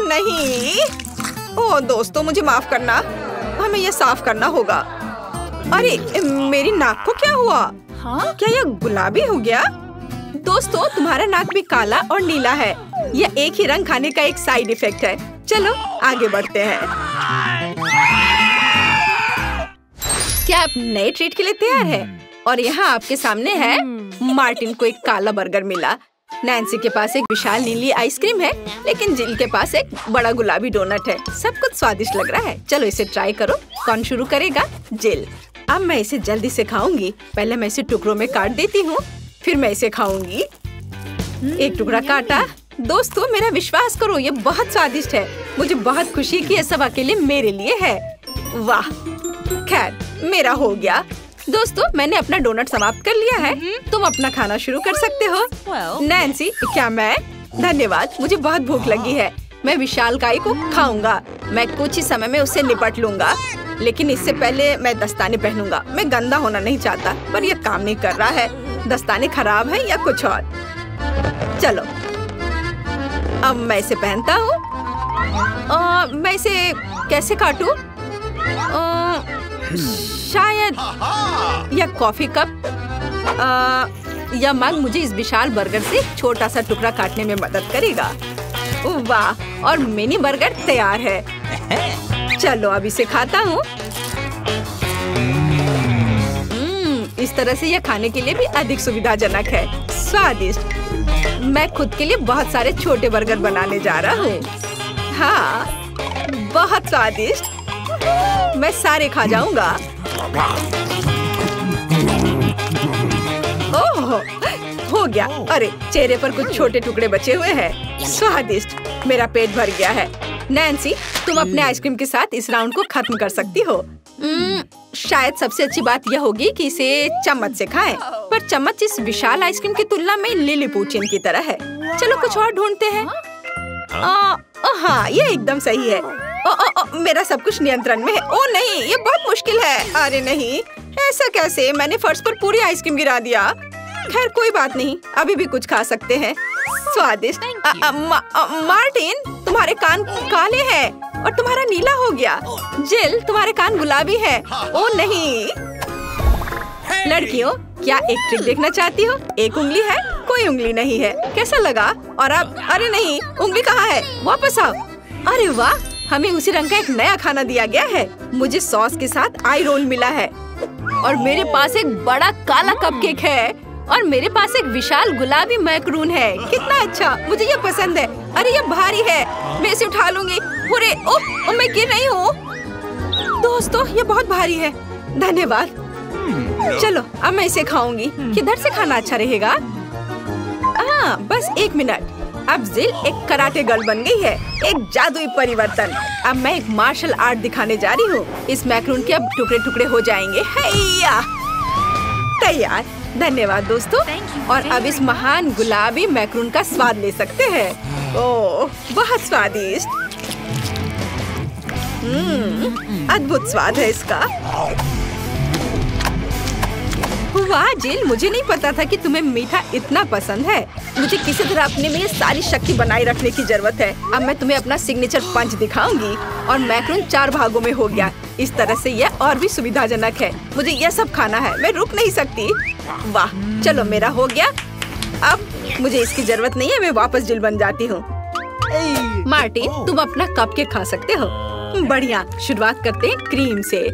नहीं। ओ दोस्तों, मुझे माफ करना, हमें ये साफ करना होगा। अरे मेरी नाक को क्या हुआ? हाँ? क्या यह गुलाबी हो गया? दोस्तों, तुम्हारा नाक भी काला और नीला है। यह एक ही रंग खाने का एक साइड इफेक्ट है। चलो आगे बढ़ते हैं। क्या आप नए ट्रीट के लिए तैयार हैं? और यहाँ आपके सामने है। मार्टिन को एक काला बर्गर मिला। नैन्सी के पास एक विशाल नीली आइसक्रीम है, लेकिन जिल के पास एक बड़ा गुलाबी डोनट है। सब कुछ स्वादिष्ट लग रहा है। चलो इसे ट्राई करो। कौन शुरू करेगा? जिल। अब मैं इसे जल्दी से खाऊंगी। पहले मैं इसे टुकड़ों में काट देती हूँ, फिर मैं इसे खाऊंगी। एक टुकड़ा काटा। दोस्तों, मेरा विश्वास करो, ये बहुत स्वादिष्ट है। मुझे बहुत खुशी है कि ये सब अकेले मेरे लिए है। वाह, खैर मेरा हो गया। दोस्तों, मैंने अपना डोनट समाप्त कर लिया है। तुम अपना खाना शुरू कर सकते हो। नैन्सी, क्या मैं? धन्यवाद, मुझे बहुत भूख लगी है। मैं विशालकाय को खाऊंगा। मैं कुछ ही समय में उसे निपट लूंगा, लेकिन इससे पहले मैं दस्ताने पहनूंगा। मैं गंदा होना नहीं चाहता, पर यह काम नहीं कर रहा है। दस्ताने खराब है या कुछ और। चलो अब मैं इसे पहनता हूँ। मैं इसे कैसे काटूं? शायद यह कॉफी कप या मग मुझे इस विशाल बर्गर से छोटा सा टुकड़ा काटने में मदद करेगा। वाह, और मिनी बर्गर तैयार है। चलो अब इसे खाता हूँ। इस तरह से यह खाने के लिए भी अधिक सुविधाजनक है। स्वादिष्ट। मैं खुद के लिए बहुत सारे छोटे बर्गर बनाने जा रहा हूँ। हाँ, बहुत स्वादिष्ट। मैं सारे खा जाऊंगा। ओह, हो गया। अरे चेहरे पर कुछ छोटे टुकड़े बचे हुए हैं। स्वादिष्ट। मेरा पेट भर गया है। नैन्सी, तुम अपने आइसक्रीम के साथ इस राउंड को खत्म कर सकती हो। शायद सबसे अच्छी बात यह होगी कि इसे चम्मच से खाएं। पर चम्मच इस विशाल आइसक्रीम की तुलना में लिलीपुचिन की तरह है। चलो कुछ और ढूंढते हैं। हाँ, ये एकदम सही है। मेरा सब कुछ नियंत्रण में है। ओ नहीं, ये बहुत मुश्किल है। अरे नहीं, ऐसा कैसे? मैंने फर्श पर पूरी आइसक्रीम गिरा दिया। खैर कोई बात नहीं, अभी भी कुछ खा सकते हैं। स्वादिष्ट। मार्टिन, तुम्हारे कान काले हैं और तुम्हारा नीला हो गया। जिल, तुम्हारे कान गुलाबी है। ओ नहीं। लड़कियों, क्या एक ट्रिक देखना चाहती हो? एक उंगली है, कोई उंगली नहीं है। कैसा लगा? और अब अरे नहीं, उंगली कहाँ है? वापस आओ। अरे वाह, हमें उसी रंग का एक नया खाना दिया गया है। मुझे सॉस के साथ आई रोल मिला है और मेरे पास एक बड़ा काला कपकेक है और मेरे पास एक विशाल गुलाबी मैक्रून है। कितना अच्छा, मुझे ये पसंद है। अरे ये भारी है, मैं इसे उठा लूंगी। पूरे ओह, मैं गिर रही हूँ। दोस्तों, ये बहुत भारी है। धन्यवाद। चलो अब मैं इसे खाऊंगी। किधर से खाना अच्छा रहेगा? बस एक मिनट। अब जिल एक कराटे गर्ल बन गई है। एक जादुई परिवर्तन। अब मैं एक मार्शल आर्ट दिखाने जा रही हूँ। इस मैक्रून के अब टुकड़े टुकड़े हो जाएंगे। हैया, तैयार। धन्यवाद दोस्तों। और अब इस महान गुलाबी मैक्रून का स्वाद ले सकते हैं। ओह, बहुत स्वादिष्ट। अद्भुत स्वाद है इसका। वाह जिल, मुझे नहीं पता था कि तुम्हें मीठा इतना पसंद है। मुझे किसी तरह अपने में सारी शक्ति बनाए रखने की जरूरत है। अब मैं तुम्हें अपना सिग्नेचर पंच दिखाऊंगी। और मैक्रून 4 भागों में हो गया। इस तरह से यह और भी सुविधाजनक है। मुझे यह सब खाना है, मैं रुक नहीं सकती। वाह, चलो मेरा हो गया। अब मुझे इसकी जरूरत नहीं है, मैं वापस जिल बन जाती हूँ। मार्टिन, तुम अपना कपकेक खा सकते हो। बढ़िया, शुरुआत करते हैं क्रीम से।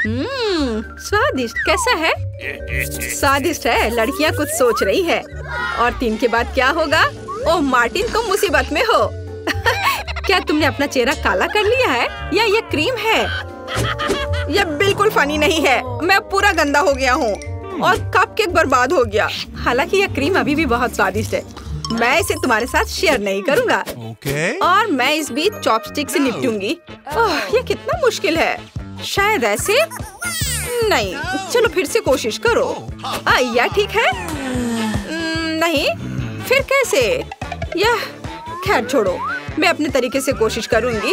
स्वादिष्ट। कैसा है? स्वादिष्ट है। लड़कियाँ कुछ सोच रही है। और 3 के बाद क्या होगा? ओह, मार्टिन तुम मुसीबत में हो। क्या तुमने अपना चेहरा काला कर लिया है या ये क्रीम है? यह बिल्कुल फनी नहीं है। मैं पूरा गंदा हो गया हूँ और कपकेक बर्बाद हो गया। हालांकि यह क्रीम अभी भी बहुत स्वादिष्ट है। मैं इसे तुम्हारे साथ शेयर नहीं करूँगा। और मैं इस बीच चॉपस्टिक से निपटूंगी। ओह, ये कितना मुश्किल है। शायद ऐसे नहीं। चलो फिर से कोशिश करो। यह ठीक है? नहीं, फिर कैसे? यह खैर छोड़ो, मैं अपने तरीके से कोशिश करूंगी।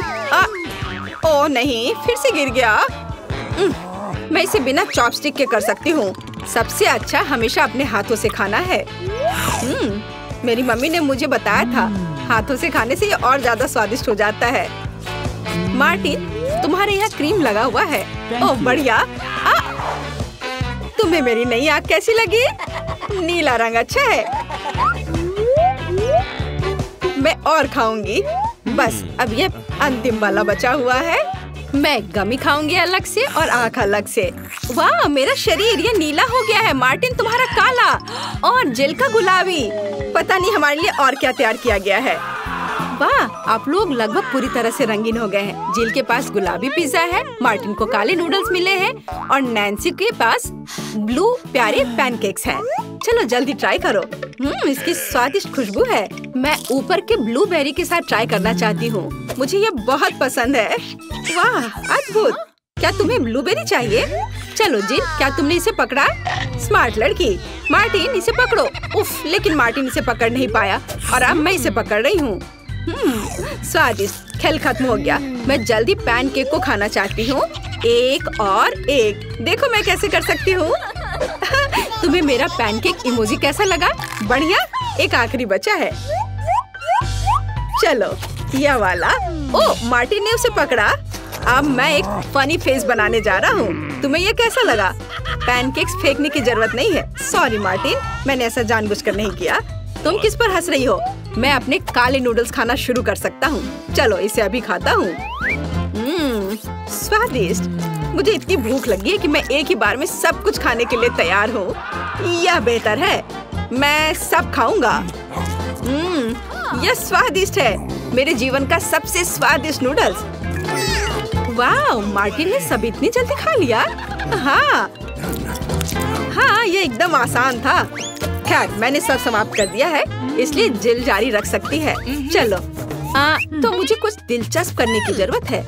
ओह नहीं, फिर से गिर गया। मैं इसे बिना चॉपस्टिक के कर सकती हूँ। सबसे अच्छा हमेशा अपने हाथों से खाना है। मेरी मम्मी ने मुझे बताया था, हाथों से खाने से ये और ज्यादा स्वादिष्ट हो जाता है। मार्टिन, तुम्हारे यहाँ क्रीम लगा हुआ है। ओह बढ़िया। तुम्हें मेरी नई आँख कैसी लगी? नीला रंग अच्छा है। मैं और खाऊंगी। बस अब ये अंतिम वाला बचा हुआ है। मैं गमी खाऊंगी अलग से और आँख अलग से। वाह, मेरा शरीर ये नीला हो गया है। मार्टिन, तुम्हारा काला और जिल का गुलाबी। पता नहीं हमारे लिए और क्या तैयार किया गया है। वाह, आप लोग लगभग पूरी तरह से रंगीन हो गए हैं। जिल के पास गुलाबी पिज्जा है, मार्टिन को काले नूडल्स मिले हैं और नैन्सी के पास ब्लू प्यारे पैनकेक्स हैं। चलो जल्दी ट्राई करो। इसकी स्वादिष्ट खुशबू है। मैं ऊपर के ब्लूबेरी के साथ ट्राई करना चाहती हूँ। मुझे ये बहुत पसंद है। वाह, अद्भुत। क्या तुम्हें ब्लूबेरी चाहिए? चलो जिल, क्या तुमने इसे पकड़ा? स्मार्ट लड़की। मार्टिन, इसे पकड़ो। उफ, लेकिन मार्टिन इसे पकड़ नहीं पाया और अब मैं इसे पकड़ रही हूँ। स्वादिष्ट। खेल खत्म हो गया। मैं जल्दी पैनकेक को खाना चाहती हूँ। एक और एक। देखो मैं कैसे कर सकती हूँ। तुम्हें मेरा पैनकेक इमोजी कैसा लगा? बढ़िया। एक आखिरी बचा है। चलो यह वाला। ओह, मार्टिन ने उसे पकड़ा। अब मैं एक फनी फेस बनाने जा रहा हूँ। तुम्हें यह कैसा लगा? पैनकेक्स फेंकने की जरूरत नहीं है। सॉरी मार्टिन, मैंने ऐसा जानबूझकर नहीं किया। तुम किस पर हंस रही हो? मैं अपने काले नूडल्स खाना शुरू कर सकता हूँ। चलो इसे अभी खाता हूँ। स्वादिष्ट। मुझे इतनी भूख लगी है कि मैं एक ही बार में सब कुछ खाने के लिए तैयार हूँ। यह बेहतर है। मैं सब खाऊंगा। यह स्वादिष्ट है। मेरे जीवन का सबसे स्वादिष्ट नूडल्स। वाह, मार्टिन ने सब इतनी जल्दी खा लिया। हाँ, ये एकदम आसान था। खैर, मैंने सब समाप्त कर दिया है, इसलिए जिल जारी रख सकती है। चलो, तो मुझे कुछ दिलचस्प करने की जरूरत है।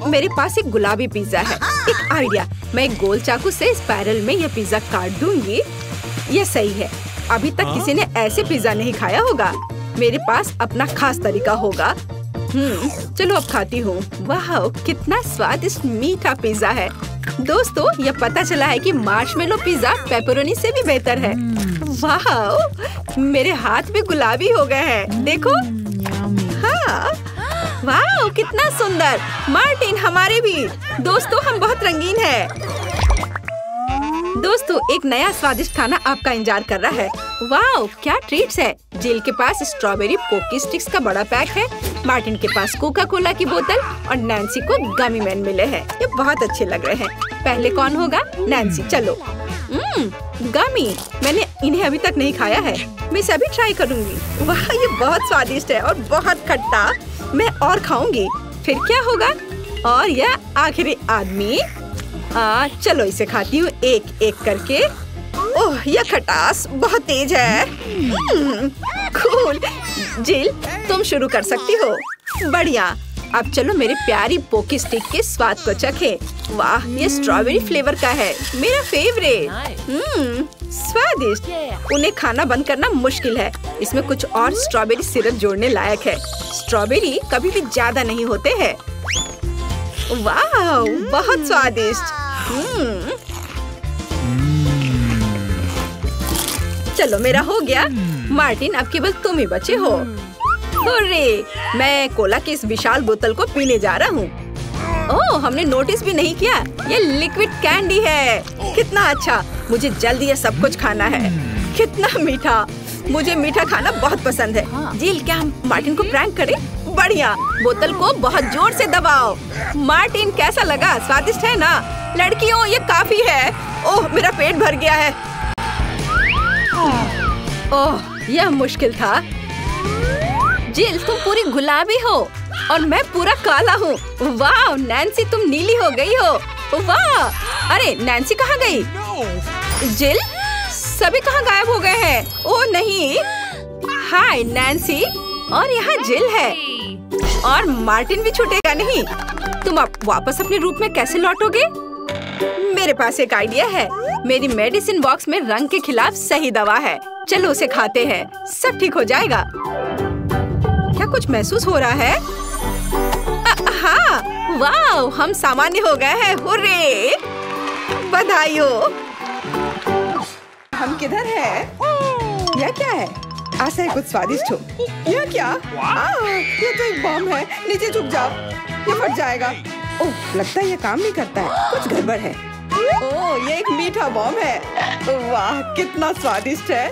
मेरे पास एक गुलाबी पिज्जा है। एक आइडिया, मैं एक गोल चाकू से स्पाइरल में यह पिज्जा काट दूंगी। यह सही है। अभी तक किसी ने ऐसे पिज्जा नहीं खाया होगा। मेरे पास अपना खास तरीका होगा। चलो अब खाती हूँ। वाह, कितना स्वादिष्ट मीठा पिज्जा है। दोस्तों, यह पता चला है कि मार्शमेलो पिज्जा पेपरोनी से भी बेहतर है। वाह, मेरे हाथ भी गुलाबी हो गए हैं। देखो। हाँ, वाह, कितना सुंदर। मार्टिन, हमारे भी। दोस्तों, हम बहुत रंगीन हैं। दोस्तों, एक नया स्वादिष्ट खाना आपका इंतजार कर रहा है। वाह, क्या ट्रीट्स है। जिल के पास स्ट्रॉबेरी पोकी स्टिक्स का बड़ा पैक है। मार्टिन के पास कोका कोला की बोतल और नैन्सी को गमी मैन मिले हैं। ये बहुत अच्छे लग रहे हैं। पहले कौन होगा? नैन्सी। चलो। गमी। मैंने इन्हें अभी तक नहीं खाया है। मैं इसे अभी ट्राई करूंगी। वाह, ये बहुत स्वादिष्ट है और बहुत खट्टा। मैं और खाऊंगी। फिर क्या होगा? और यह आखिरी आदमी। चलो इसे खाती हूँ एक एक करके। ओह, यह खटास बहुत तेज है। कूल। जिल, तुम शुरू कर सकती हो। बढ़िया। अब चलो मेरे प्यारी पोकी स्टिक के स्वाद को चखें। वाह, ये स्ट्रॉबेरी फ्लेवर का है। मेरा फेवरेट। स्वादिष्ट। उन्हें खाना बंद करना मुश्किल है। इसमें कुछ और स्ट्रॉबेरी सिरप जोड़ने लायक है। स्ट्रॉबेरी कभी भी ज्यादा नहीं होते हैं। वाह, बहुत स्वादिष्ट। चलो मेरा हो गया। मार्टिन, अब केवल तुम ही बचे हो। हुर्रे! मैं कोला की इस विशाल बोतल को पीने जा रहा हूँ। ओह, हमने नोटिस भी नहीं किया। ये लिक्विड कैंडी है। कितना अच्छा। मुझे जल्दी ये सब कुछ खाना है। कितना मीठा। मुझे मीठा खाना बहुत पसंद है। जिल, क्या हम मार्टिन को प्रैंक करें? बढ़िया। बोतल को बहुत जोर से दबाओ। मार्टिन, कैसा लगा? स्वादिष्ट है ना? लड़कियों, ये काफी है। ओह, मेरा पेट भर गया है। ओह, यह मुश्किल था। जिल, तुम पूरी गुलाबी हो और मैं पूरा काला हूँ। वाह, नैन्सी, तुम नीली हो गई हो। वाह। अरे, नैन्सी कहाँ गई? जिल, सभी कहाँ गायब हो गए हैं? ओह नहीं। हाय नैन्सी, और यहाँ जिल है और मार्टिन भी छूटेगा नहीं। तुम अब वापस अपने रूप में कैसे लौटोगे? मेरे पास एक आइडिया है। मेरी मेडिसिन बॉक्स में रंग के खिलाफ सही दवा है। चलो उसे खाते हैं, सब ठीक हो जाएगा। क्या कुछ महसूस हो रहा है? हाँ, वाह, हम सामान्य हो गए हैं। हुर्रे! बधाई हो। हम किधर है? यह क्या है? आशा है कुछ स्वादिष्ट हो। यह क्या? ये तो एक बम है। नीचे झुक जाओ, ये फट जाएगा। ओह, लगता है ये काम नहीं करता है। कुछ गड़बड़ है। ओह, ये एक मीठा बम है। वाह, कितना स्वादिष्ट है।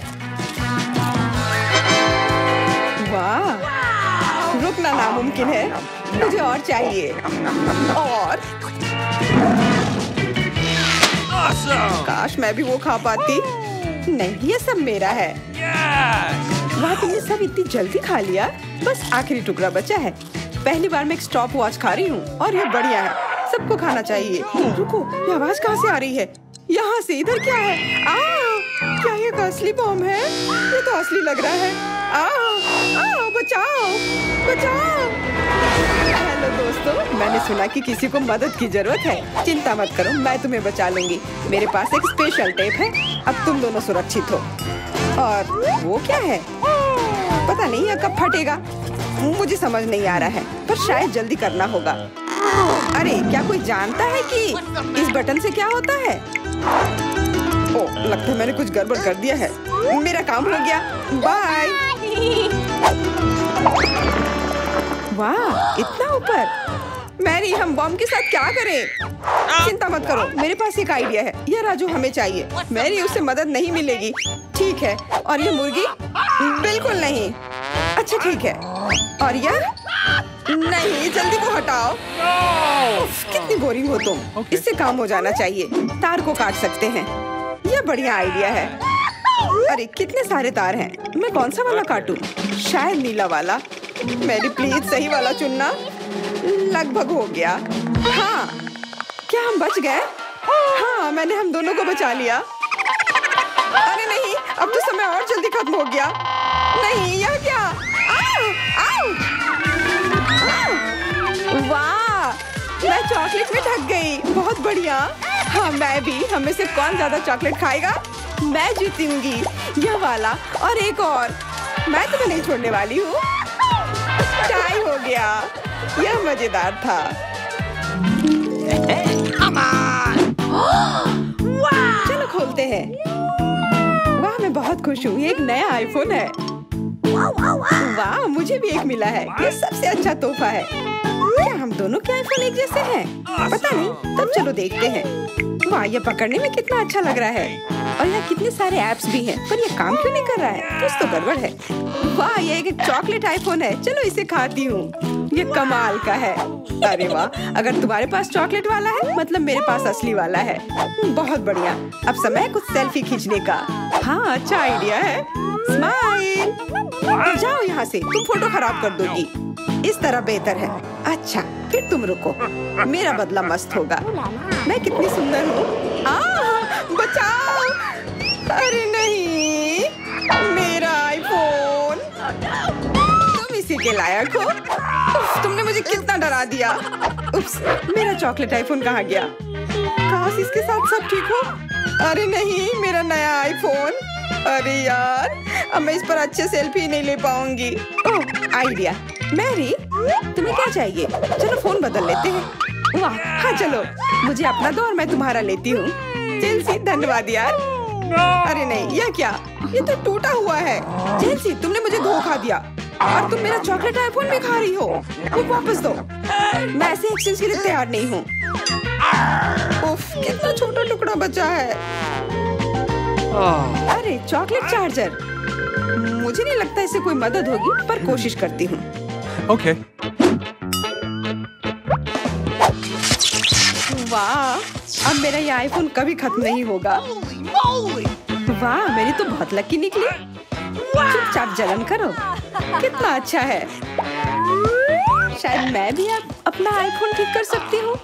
वाह, रुकना नामुमकिन है। मुझे और चाहिए। और काश मैं भी वो खा पाती। नहीं, ये सब मेरा है। वाह, तुमने सब इतनी जल्दी खा लिया। बस आखिरी टुकड़ा बचा है। पहली बार मैं एक स्टॉप वॉच खा रही हूँ और ये बढ़िया है। सबको खाना चाहिए। रुको, ये आवाज कहाँ से आ रही है? यहाँ से। इधर क्या है? क्या ये असली बम है? ये तो असली लग रहा है। बचाओ, बचाओ। हेलो दोस्तों, मैंने सुना कि किसी को मदद की जरूरत है। चिंता मत करो, मैं तुम्हें बचा लूंगी। मेरे पास एक स्पेशल टेप है। अब तुम दोनों सुरक्षित हो। और वो क्या है? पता नहीं यह कब फटेगा। मुझे समझ नहीं आ रहा है, पर शायद जल्दी करना होगा। अरे, क्या कोई जानता है कि इस बटन से क्या होता है? ओह, लगता है मैंने कुछ गड़बड़ कर दिया है। मेरा काम हो गया। बाय। वाह, इतना ऊपर। मैरी, हम बम के साथ क्या करें? चिंता मत करो, मेरे पास एक आइडिया है। यह राजू हमें चाहिए। मैरी, उससे मदद नहीं मिलेगी। ठीक है। और ये मुर्गी? बिल्कुल नहीं। अच्छा ठीक है। और यह? नहीं, जल्दी को हटाओ। उफ, कितनी बोरिंग हो तुम। इससे काम हो जाना चाहिए। तार को काट सकते हैं। यह बढ़िया आइडिया है। अरे, कितने सारे तार हैं। मैं कौन सा वाला काटूं? शायद नीला वाला। मेरी प्लीज सही वाला चुनना। लगभग हो गया। हाँ, क्या हम बच गए? हाँ, मैंने हम दोनों को बचा लिया। अरे नहीं, अब तो समय और जल्दी खत्म हो गया। नहीं, यह क्या? आओ, आओ। वाह, मैं चॉकलेट में ढक गई। बहुत बढ़िया। हाँ, मैं भी। हमें से कौन ज्यादा चॉकलेट खाएगा? मैं जीतूंगी। यह वाला और एक और। मैं तुम्हें नहीं छोड़ने वाली हूँ। टाई हो गया। यह मजेदार था। चलो खोलते हैं। वाह, मैं बहुत खुश हूँ। ये एक नया आईफोन है। वाह, मुझे भी एक मिला है। ये सबसे अच्छा तोहफा है। क्या हम दोनों के आईफोन एक जैसे हैं? पता नहीं, तब चलो देखते हैं। वाह, ये पकड़ने में कितना अच्छा लग रहा है। और यहाँ कितने सारे ऐप्स भी हैं, पर ये काम क्यों नहीं कर रहा है? कुछ तो गड़बड़ है। वाह, ये एक चॉकलेट आईफोन है। चलो इसे खाती हूँ। ये कमाल का है। अरे वाह, अगर तुम्हारे पास चॉकलेट वाला है, मतलब मेरे पास असली वाला है। बहुत बढ़िया। अब समय है कुछ सेल्फी खींचने का। हाँ, अच्छा आइडिया है। स्माइल। जाओ यहाँ से, तुम फोटो खराब कर दोगी। इस तरह बेहतर है। अच्छा, फिर तुम रुको। मेरा बदला मस्त होगा। मैं कितनी सुंदर हूँ। बचाओ। अरे नहीं, मेरा आईफोन। तुम इसी के लायक हो। उफ, तुमने मुझे कितना डरा दिया। उप्स, मेरा चॉकलेट आईफोन कहाँ गया? काश इसके साथ सब ठीक हो। अरे नहीं, मेरा नया आईफोन। अरे यार, अब मैं इस पर अच्छे सेल्फी नहीं ले पाऊंगी। ओह, आइडिया। मैरी, तुम्हें क्या चाहिए? चलो फोन बदल लेते हैं। वाह, हाँ चलो। मुझे अपना दो और मैं तुम्हारा लेती हूँ। जेलसी, धन्यवाद यार। अरे नहीं, यह क्या? ये तो टूटा हुआ है। जेलसी, तुमने मुझे धोखा दिया और तुम मेरा चॉकलेट आईफोन भी खा रही हो। वो वापस दो। मैं ऐसे एक्सचेंज के लिए तैयार नहीं हूँ। उफ, कितना छोटा टुकड़ा बचा है। अरे, चॉकलेट चार्जर। मुझे नहीं लगता इससे कोई मदद होगी, पर कोशिश करती हूँ। ओके। वाह, अब मेरा ये आईफोन कभी खत्म नहीं होगा। वाह, मेरी तो बहुत लकी निकली। चुपचाप जलन करो। कितना अच्छा है। शायद मैं भी अब अपना आईफोन ठीक कर सकती हूँ।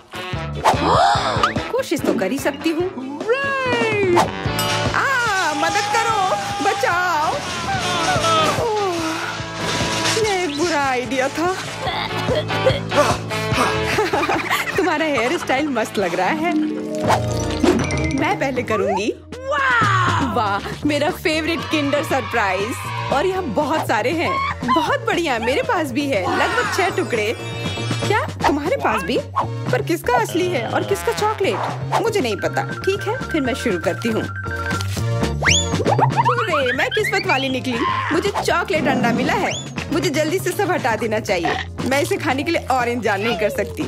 कोशिश तो कर ही सकती हूँ। मदद करो, बचाओ। आइडिया था। तुम्हारा हेयर स्टाइल मस्त लग रहा है। मैं पहले करूंगी। वाह, मेरा फेवरेट किंडर सरप्राइज। और यहाँ बहुत सारे हैं। बहुत बढ़िया, मेरे पास भी है लगभग 6 टुकड़े। क्या तुम्हारे पास भी? पर किसका असली है और किसका चॉकलेट? मुझे नहीं पता। ठीक है, फिर मैं शुरू करती हूँ। अरे, मैं किस्मत वाली निकली। मुझे चॉकलेट अंडा मिला है। मुझे जल्दी से सब हटा देना चाहिए। मैं इसे खाने के लिए और इंतजार नहीं कर सकती।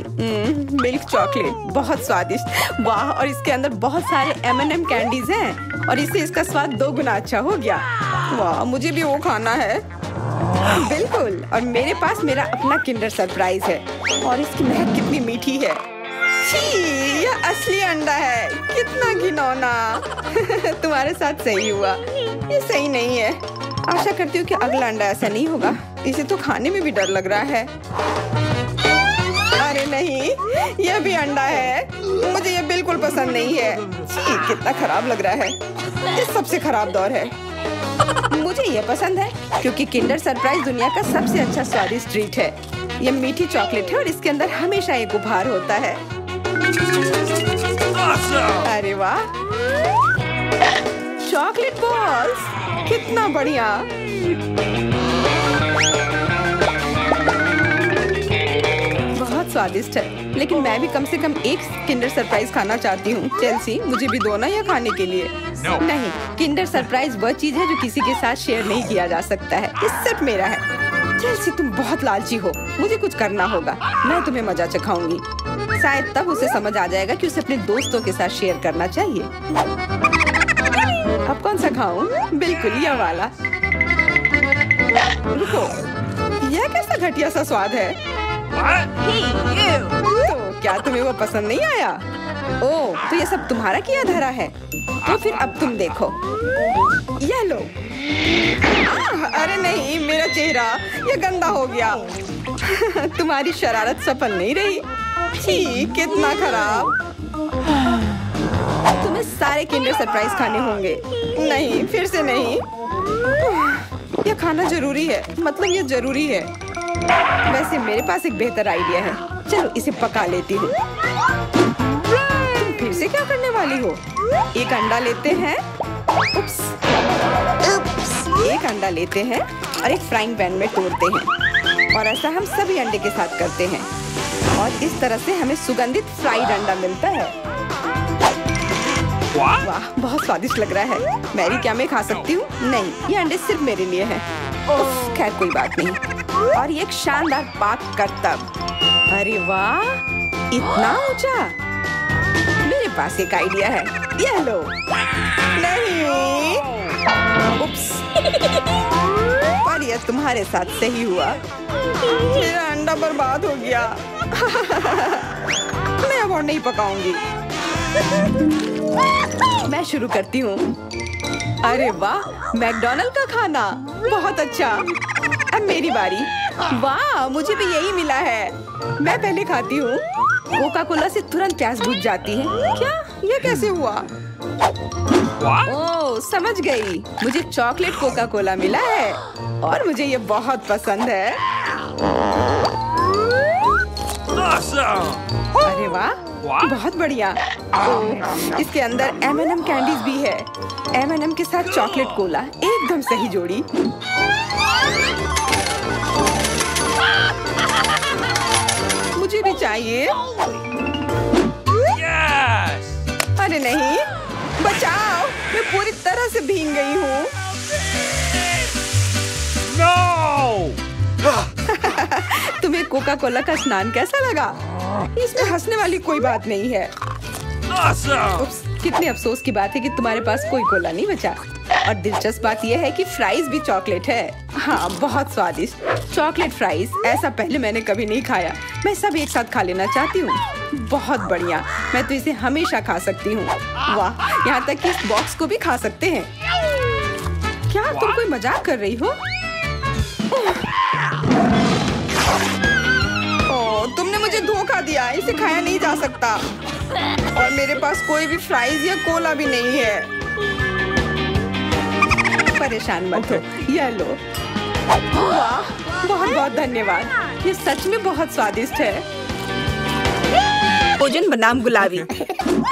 मिल्क चॉकलेट बहुत स्वादिष्ट। वाह, और इसके अंदर बहुत सारे M&M कैंडीज हैं और इससे इसका स्वाद 2 गुना अच्छा हो गया। वाह, मुझे भी वो खाना है। बिल्कुल, और मेरे पास मेरा अपना किंडर सरप्राइज है और इसकी महक कितनी मीठी है। छी, यह असली अंडा है। कितना घिनौना। तुम्हारे साथ सही हुआ। ये सही नहीं है। आशा करती हूँ कि अगला अंडा ऐसा नहीं होगा। इसे तो खाने में भी डर लग रहा है। अरे नहीं, यह भी अंडा है। मुझे ये बिल्कुल पसंद नहीं है। छी, कितना खराब लग रहा है। ये सबसे खराब दौर है। मुझे ये पसंद है क्योंकि किंडर सरप्राइज दुनिया का सबसे अच्छा स्वादिष्ट ट्रीट है। ये मीठी चॉकलेट है और इसके अंदर हमेशा एक उपहार होता है। अरे वाह, चॉकलेट बॉल्स, कितना बढ़िया। बहुत स्वादिष्ट है, लेकिन मैं भी कम से कम एक किंडर सरप्राइज खाना चाहती हूँ। चेल्सी, मुझे भी दो ना यह खाने के लिए। नहीं, किंडर सरप्राइज वह चीज है जो किसी के साथ शेयर नहीं किया जा सकता है। ये सिर्फ मेरा है। चेल्सी, तुम बहुत लालची हो। मुझे कुछ करना होगा। मैं तुम्हें मजा चखाऊंगी। शायद तब उसे समझ आ जाएगा कि उसे अपने दोस्तों के साथ शेयर करना चाहिए। अब कौन सा खाऊं? बिल्कुल यह वाला। रुको, यह कैसा घटिया सा स्वाद है। तो क्या तुम्हें वो पसंद नहीं आया? ओह, तो ये सब तुम्हारा किया धरा है। तो फिर अब तुम देखो। यह लो। अरे नहीं, मेरा चेहरा ये गंदा हो गया। तुम्हारी शरारत सफल नहीं रही। छी, कितना खराब। तुम्हें सारे किंडर सरप्राइज खाने होंगे। नहीं, फिर से नहीं। यह खाना जरूरी है। मतलब ये जरूरी है। वैसे मेरे पास एक बेहतर आइडिया है। चलो इसे पका लेती हूँ। तुम फिर से क्या करने वाली हो? एक अंडा लेते हैं। उप्स। एक अंडा लेते हैं और एक फ्राइंग पैन में तोड़ते हैं। और ऐसा हम सभी अंडे के साथ करते हैं। और इस तरह से हमें सुगंधित फ्राइड अंडा मिलता है। वाह, बहुत स्वादिष्ट लग रहा है। मैरी, क्या मैं खा सकती हूँ? नहीं, ये अंडे सिर्फ मेरे लिए हैं। खैर, कोई बात नहीं। और ये एक शानदार पाक करतब। अरे वाह, इतना ऊंचा। मेरे पास एक आइडिया है। ये लो। नहीं, उप्स। पर यह तुम्हारे साथ सही हुआ। मेरा अंडा बर्बाद हो गया। मैं अब और नहीं पकाऊंगी। मैं शुरू करती हूँ। अरे वाह, मैकडॉनल्ड का खाना बहुत अच्छा। अब मेरी बारी। वाह, मुझे भी यही मिला है। मैं पहले खाती हूँ। कोका कोला से तुरंत प्यास बुझ जाती है। क्या? ये कैसे हुआ? ओह, समझ गई। मुझे चॉकलेट कोका कोला मिला है और मुझे ये बहुत पसंद है। अरे वाह, बहुत बढ़िया। ओह, इसके अंदर M&M कैंडीज भी है। M&M के साथ चॉकलेट कोला, एकदम सही जोड़ी। मुझे भी चाहिए। अरे नहीं, बचाओ, मैं पूरी तरह से भीग गई हूँ। तुम्हें कोका कोला का स्नान कैसा लगा? इसमें हंसने वाली कोई बात नहीं है। उप्स, कितने अफसोस की बात है कि तुम्हारे पास कोई कोला नहीं बचा। और दिलचस्प बात यह है कि फ्राइज भी चॉकलेट है। हाँ, बहुत स्वादिष्ट चॉकलेट फ्राइज। ऐसा पहले मैंने कभी नहीं खाया। मैं सब एक साथ खा लेना चाहती हूँ। बहुत बढ़िया, मैं तो इसे हमेशा खा सकती हूँ। वाह, यहाँ तक कि इस बॉक्स को भी खा सकते हैं। क्या तुम कोई मजाक कर रही हो? तुमने मुझे धोखा दिया। इसे खाया नहीं जा सकता। और मेरे पास कोई भी फ्राइज या कोला भी नहीं है। परेशान मत हो, यह लो। वाह, बहुत बहुत धन्यवाद, ये सच में बहुत स्वादिष्ट है। भोजन बनाम गुलाबी।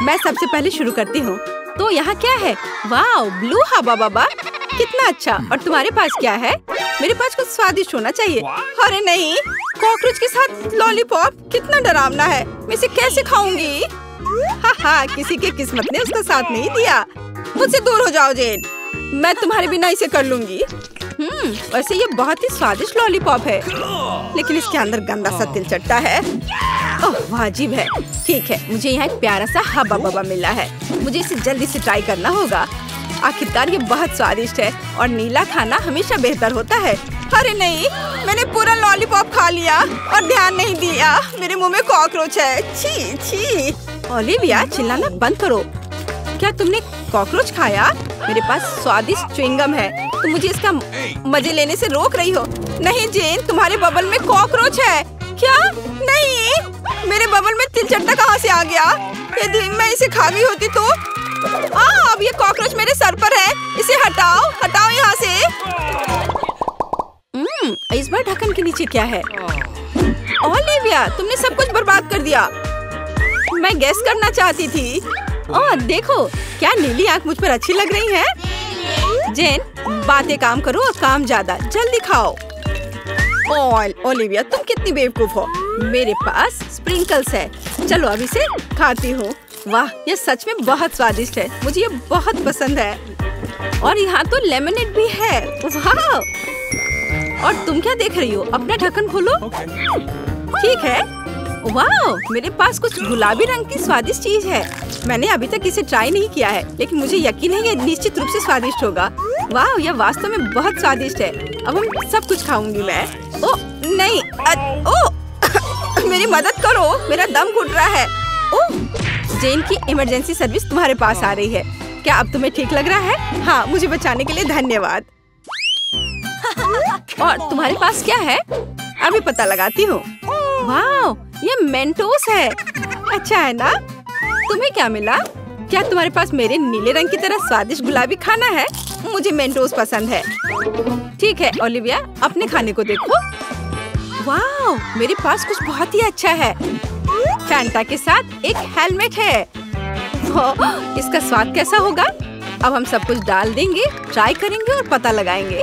मैं सबसे पहले शुरू करती हूँ। तो यहाँ क्या है? वाह, ब्लू हवा बाबा, कितना अच्छा। और तुम्हारे पास क्या है? मेरे पास कुछ स्वादिष्ट होना चाहिए। अरे नहीं, कॉकरोच के साथ लॉलीपॉप, कितना डरावना है। मैं इसे कैसे खाऊंगी? हाँ, किसी के किस्मत ने उसका साथ नहीं दिया। मुझसे दूर हो जाओ जेन, मैं तुम्हारे बिना इसे कर लूंगी। वैसे ये बहुत ही स्वादिष्ट लॉलीपॉप है, लेकिन इसके अंदर गंदा सा तिलचट्टा है। ओह, वाजिब है। ठीक है, मुझे यहाँ एक प्यारा सा हब्बा बब्बा मिला है। मुझे इसे जल्दी से ट्राई करना होगा। आखिरकार ये बहुत स्वादिष्ट है और नीला खाना हमेशा बेहतर होता है। अरे नहीं, मैंने पूरा लॉलीपॉप खा लिया और ध्यान नहीं दिया। मेरे मुंह में कॉकरोच है। छी छी। ओलिविया, चिल्लाना बंद करो। क्या तुमने कॉकरोच खाया? मेरे पास स्वादिष्ट च्युइंगम है, तुम मुझे इसका मजे लेने से रोक रही हो। नहीं जेन, तुम्हारे बबल में कॉकरोच है। क्या? नहीं, मेरे बबल में तिलचट्टा कहाँ से आ गया? यदि मैं इसे खा गई होती तो। अब ये कॉकरोच मेरे सर पर है। इसे हटाओ, हटाओ यहाँ से। इस बार ढक्कन के नीचे क्या है? ओलिविया, तुमने सब कुछ बर्बाद कर दिया। मैं गेस करना चाहती थी। ओह देखो, क्या नीली आंख मुझ पर अच्छी लग रही है। जेन, बातें काम करो और काम ज्यादा। जल्दी खाओ। ओलिविया, तुम कितनी बेवकूफ हो। मेरे पास स्प्रिंकल्स है, चलो अब इसे खाती हूँ। वाह, ये सच में बहुत स्वादिष्ट है। मुझे ये बहुत पसंद है। और यहाँ तो लेमनेड भी है। वाह! और तुम क्या देख रही हो? अपना ढक्कन खोलो। ठीक है। वाह, मेरे पास कुछ गुलाबी रंग की स्वादिष्ट चीज है। मैंने अभी तक इसे ट्राई नहीं किया है, लेकिन मुझे यकीन है ये निश्चित रूप से स्वादिष्ट होगा। वाह, यह वास्तव में बहुत स्वादिष्ट है। अब हम सब कुछ खाऊंगी मैं। ओह नहीं, ओह मेरी मदद करो, मेरा दम घुट रहा है। ओह, जेन की इमरजेंसी सर्विस तुम्हारे पास आ रही है। क्या अब तुम्हें ठीक लग रहा है? हाँ, मुझे बचाने के लिए धन्यवाद। और तुम्हारे पास क्या है? अभी पता लगाती हूँ। वाह, ये मेंटोस है। अच्छा है ना? तुम्हें क्या मिला? क्या तुम्हारे पास मेरे नीले रंग की तरह स्वादिष्ट गुलाबी खाना है? मुझे मेंटोस पसंद है। ठीक है ओलिविया, अपने खाने को देखो। वाह, मेरे पास कुछ बहुत ही अच्छा है। फैंटा के साथ एक हेलमेट है। इसका स्वाद कैसा होगा? अब हम सब कुछ डाल देंगे, ट्राई करेंगे और पता लगाएंगे।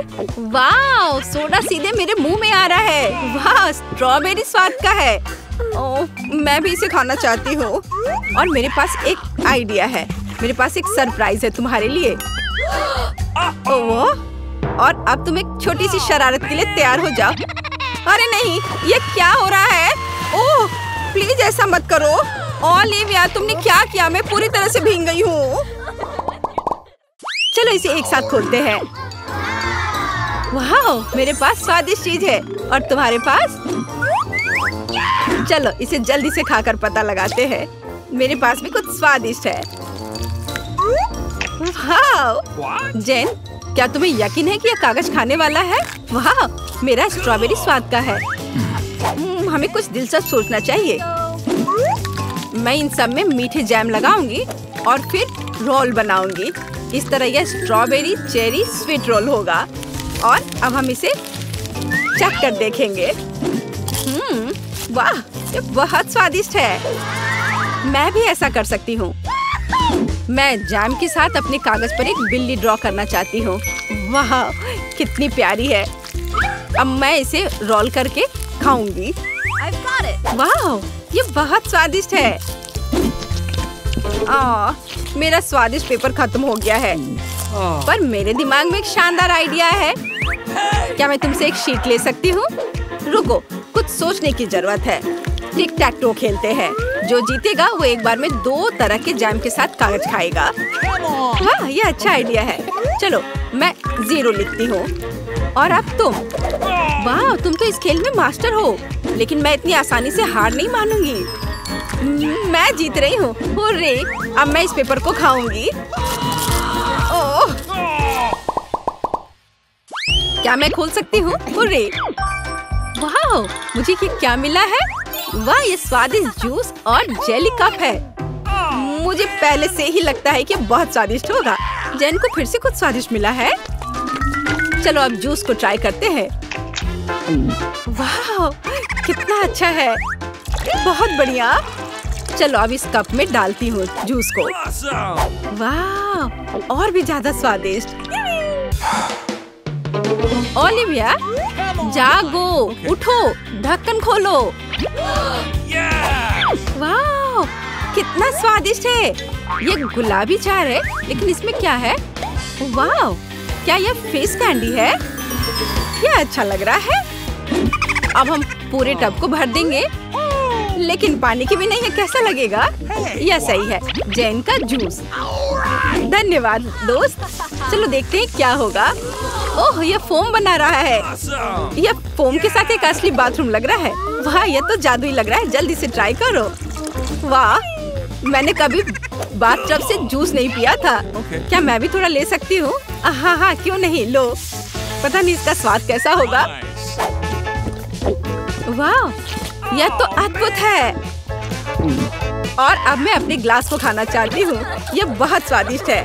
वाह, सोडा सीधे मेरे मुंह में आ रहा है। वाह, स्ट्रॉबेरी स्वाद का है। ओह, मैं भी इसे खाना चाहती हूँ। और मेरे पास एक आइडिया है। मेरे पास एक सरप्राइज है तुम्हारे लिए। ओह, और अब तुम एक छोटी सी शरारत के लिए तैयार हो जाओ। अरे नहीं, ये क्या हो रहा है? ओह, प्लीज ऐसा मत करो। ओलिविया, तुमने क्या किया? मैं पूरी तरह से भीग गई हूँ। चलो इसे एक साथ खोलते हैं। वाह, मेरे पास स्वादिष्ट चीज है। और तुम्हारे पास? चलो इसे जल्दी से खाकर पता लगाते हैं। मेरे पास भी कुछ स्वादिष्ट है। वाह! जेन, क्या तुम्हें यकीन है कि यह कागज खाने वाला है? वाह, मेरा स्ट्रॉबेरी स्वाद का है। हमें कुछ दिलचस्प सोचना चाहिए। मैं इन सब में मीठे जैम लगाऊंगी और फिर रोल बनाऊंगी। इस तरह यह स्ट्रॉबेरी चेरी स्वीट रोल होगा। और अब हम इसे चख कर देखेंगे। वाह, ये बहुत स्वादिष्ट है। मैं भी ऐसा कर सकती हूँ। मैं जैम के साथ अपने कागज पर एक बिल्ली ड्रॉ करना चाहती हूँ। वाह, कितनी प्यारी है। अब मैं इसे रोल करके खाऊंगी। वाह, ये बहुत स्वादिष्ट है। मेरा स्वादिष्ट पेपर खत्म हो गया है। पर मेरे दिमाग में एक शानदार आइडिया है। क्या मैं तुमसे एक शीट ले सकती हूँ? रुको, कुछ सोचने की जरूरत है। टिक टैक टो खेलते हैं। जो जीतेगा वो एक बार में 2 तरह के जैम के साथ कागज खाएगा। वाह, ये अच्छा आइडिया है। चलो मैं 0 लिखती हूँ। और अब तुम? वाह, तुम तो इस खेल में मास्टर हो। लेकिन मैं इतनी आसानी से हार नहीं मानूंगी। मैं जीत रही हूँ। हुर्रे! अब मैं इस पेपर को खाऊंगी। ओह! क्या मैं खोल सकती हूँ? हुर्रे! वाह, मुझे ये क्या मिला है? वाह, ये स्वादिष्ट जूस और जेली कप है। मुझे पहले से ही लगता है कि बहुत स्वादिष्ट होगा। जेन को फिर से कुछ स्वादिष्ट मिला है। चलो अब जूस को ट्राई करते हैं। वाह, कितना अच्छा है, बहुत बढ़िया। चलो अब इस कप में डालती हूँ जूस को। वाह, और भी ज्यादा स्वादिष्ट। ओलिविया, जागो, उठो, ढक्कन खोलो। वाह, कितना स्वादिष्ट है। ये गुलाबी चार है, लेकिन इसमें क्या है? वाह, क्या ये फिश कैंडी है? ये अच्छा लग रहा है। अब हम पूरे टब को भर देंगे, लेकिन पानी की भी नहीं है। कैसा लगेगा? यह सही है, जैन का जूस। धन्यवाद दोस्त। चलो देखते हैं क्या होगा। ओह, ये फोम बना रहा है। यह फोम के साथ एक असली बाथरूम लग रहा है। वाह, यह तो जादुई लग रहा है। जल्दी से ट्राई करो। वाह, मैंने कभी बाथटब से जूस नहीं पिया था। क्या मैं भी थोड़ा ले सकती हूँ? हाँ हाँ, क्यों नहीं, लो। पता नहीं इसका स्वाद कैसा होगा। वाह, यह तो अद्भुत है। और अब मैं अपने ग्लास को खाना चाहती हूँ। यह बहुत स्वादिष्ट है।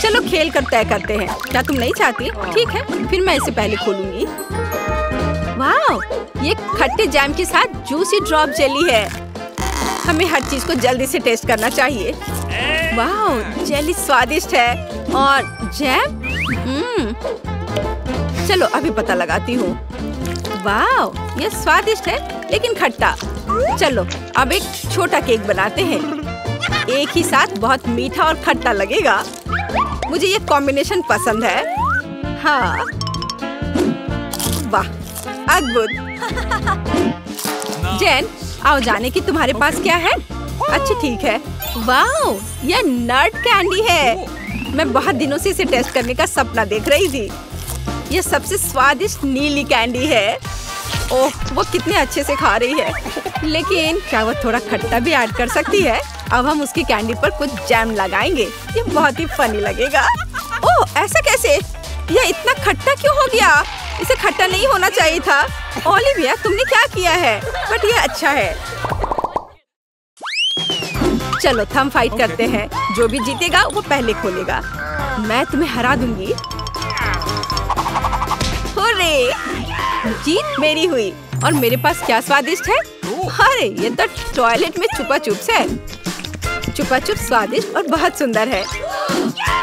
चलो खेल कर तय करते हैं। क्या तुम नहीं चाहती? ठीक है, फिर मैं इसे पहले खोलूंगी। वाह, ये खट्टे जैम के साथ जूसी ड्रॉप जेली है। हमें हर चीज को जल्दी से टेस्ट करना चाहिए। वाह, जेली स्वादिष्ट है और जैम चलो अभी पता लगाती हूँ। वाह, ये स्वादिष्ट है लेकिन खट्टा। चलो अब एक छोटा केक बनाते हैं। एक ही साथ बहुत मीठा और खट्टा लगेगा। मुझे ये कॉम्बिनेशन पसंद है। हाँ, वाह, अद्भुत। जैन, आओ जाने की तुम्हारे पास क्या है? अच्छा ठीक है। वाह, यह नट कैंडी है। मैं बहुत दिनों से इसे टेस्ट करने का सपना देख रही थी। यह सबसे स्वादिष्ट नीली कैंडी है। ओह, वो कितने अच्छे से खा रही है। लेकिन क्या वो थोड़ा खट्टा भी ऐड कर सकती है? अब हम उसकी कैंडी पर कुछ जैम लगाएंगे। ये बहुत ही फनी लगेगा। ओह, ऐसा कैसे? यह इतना खट्टा क्यों हो गया? इसे खट्टा नहीं होना चाहिए था। ओलिविया, तुमने क्या किया है? बट ये अच्छा है। चलो थम फाइट करते हैं। जो भी जीतेगा वो पहले खोलेगा। मैं तुम्हें हरा दूंगी। हुर्रे! जीत मेरी हुई। और मेरे पास क्या स्वादिष्ट है? अरे, ये तो टॉयलेट में छुपा चुप्स है। छुपा चुप्स स्वादिष्ट और बहुत सुंदर है।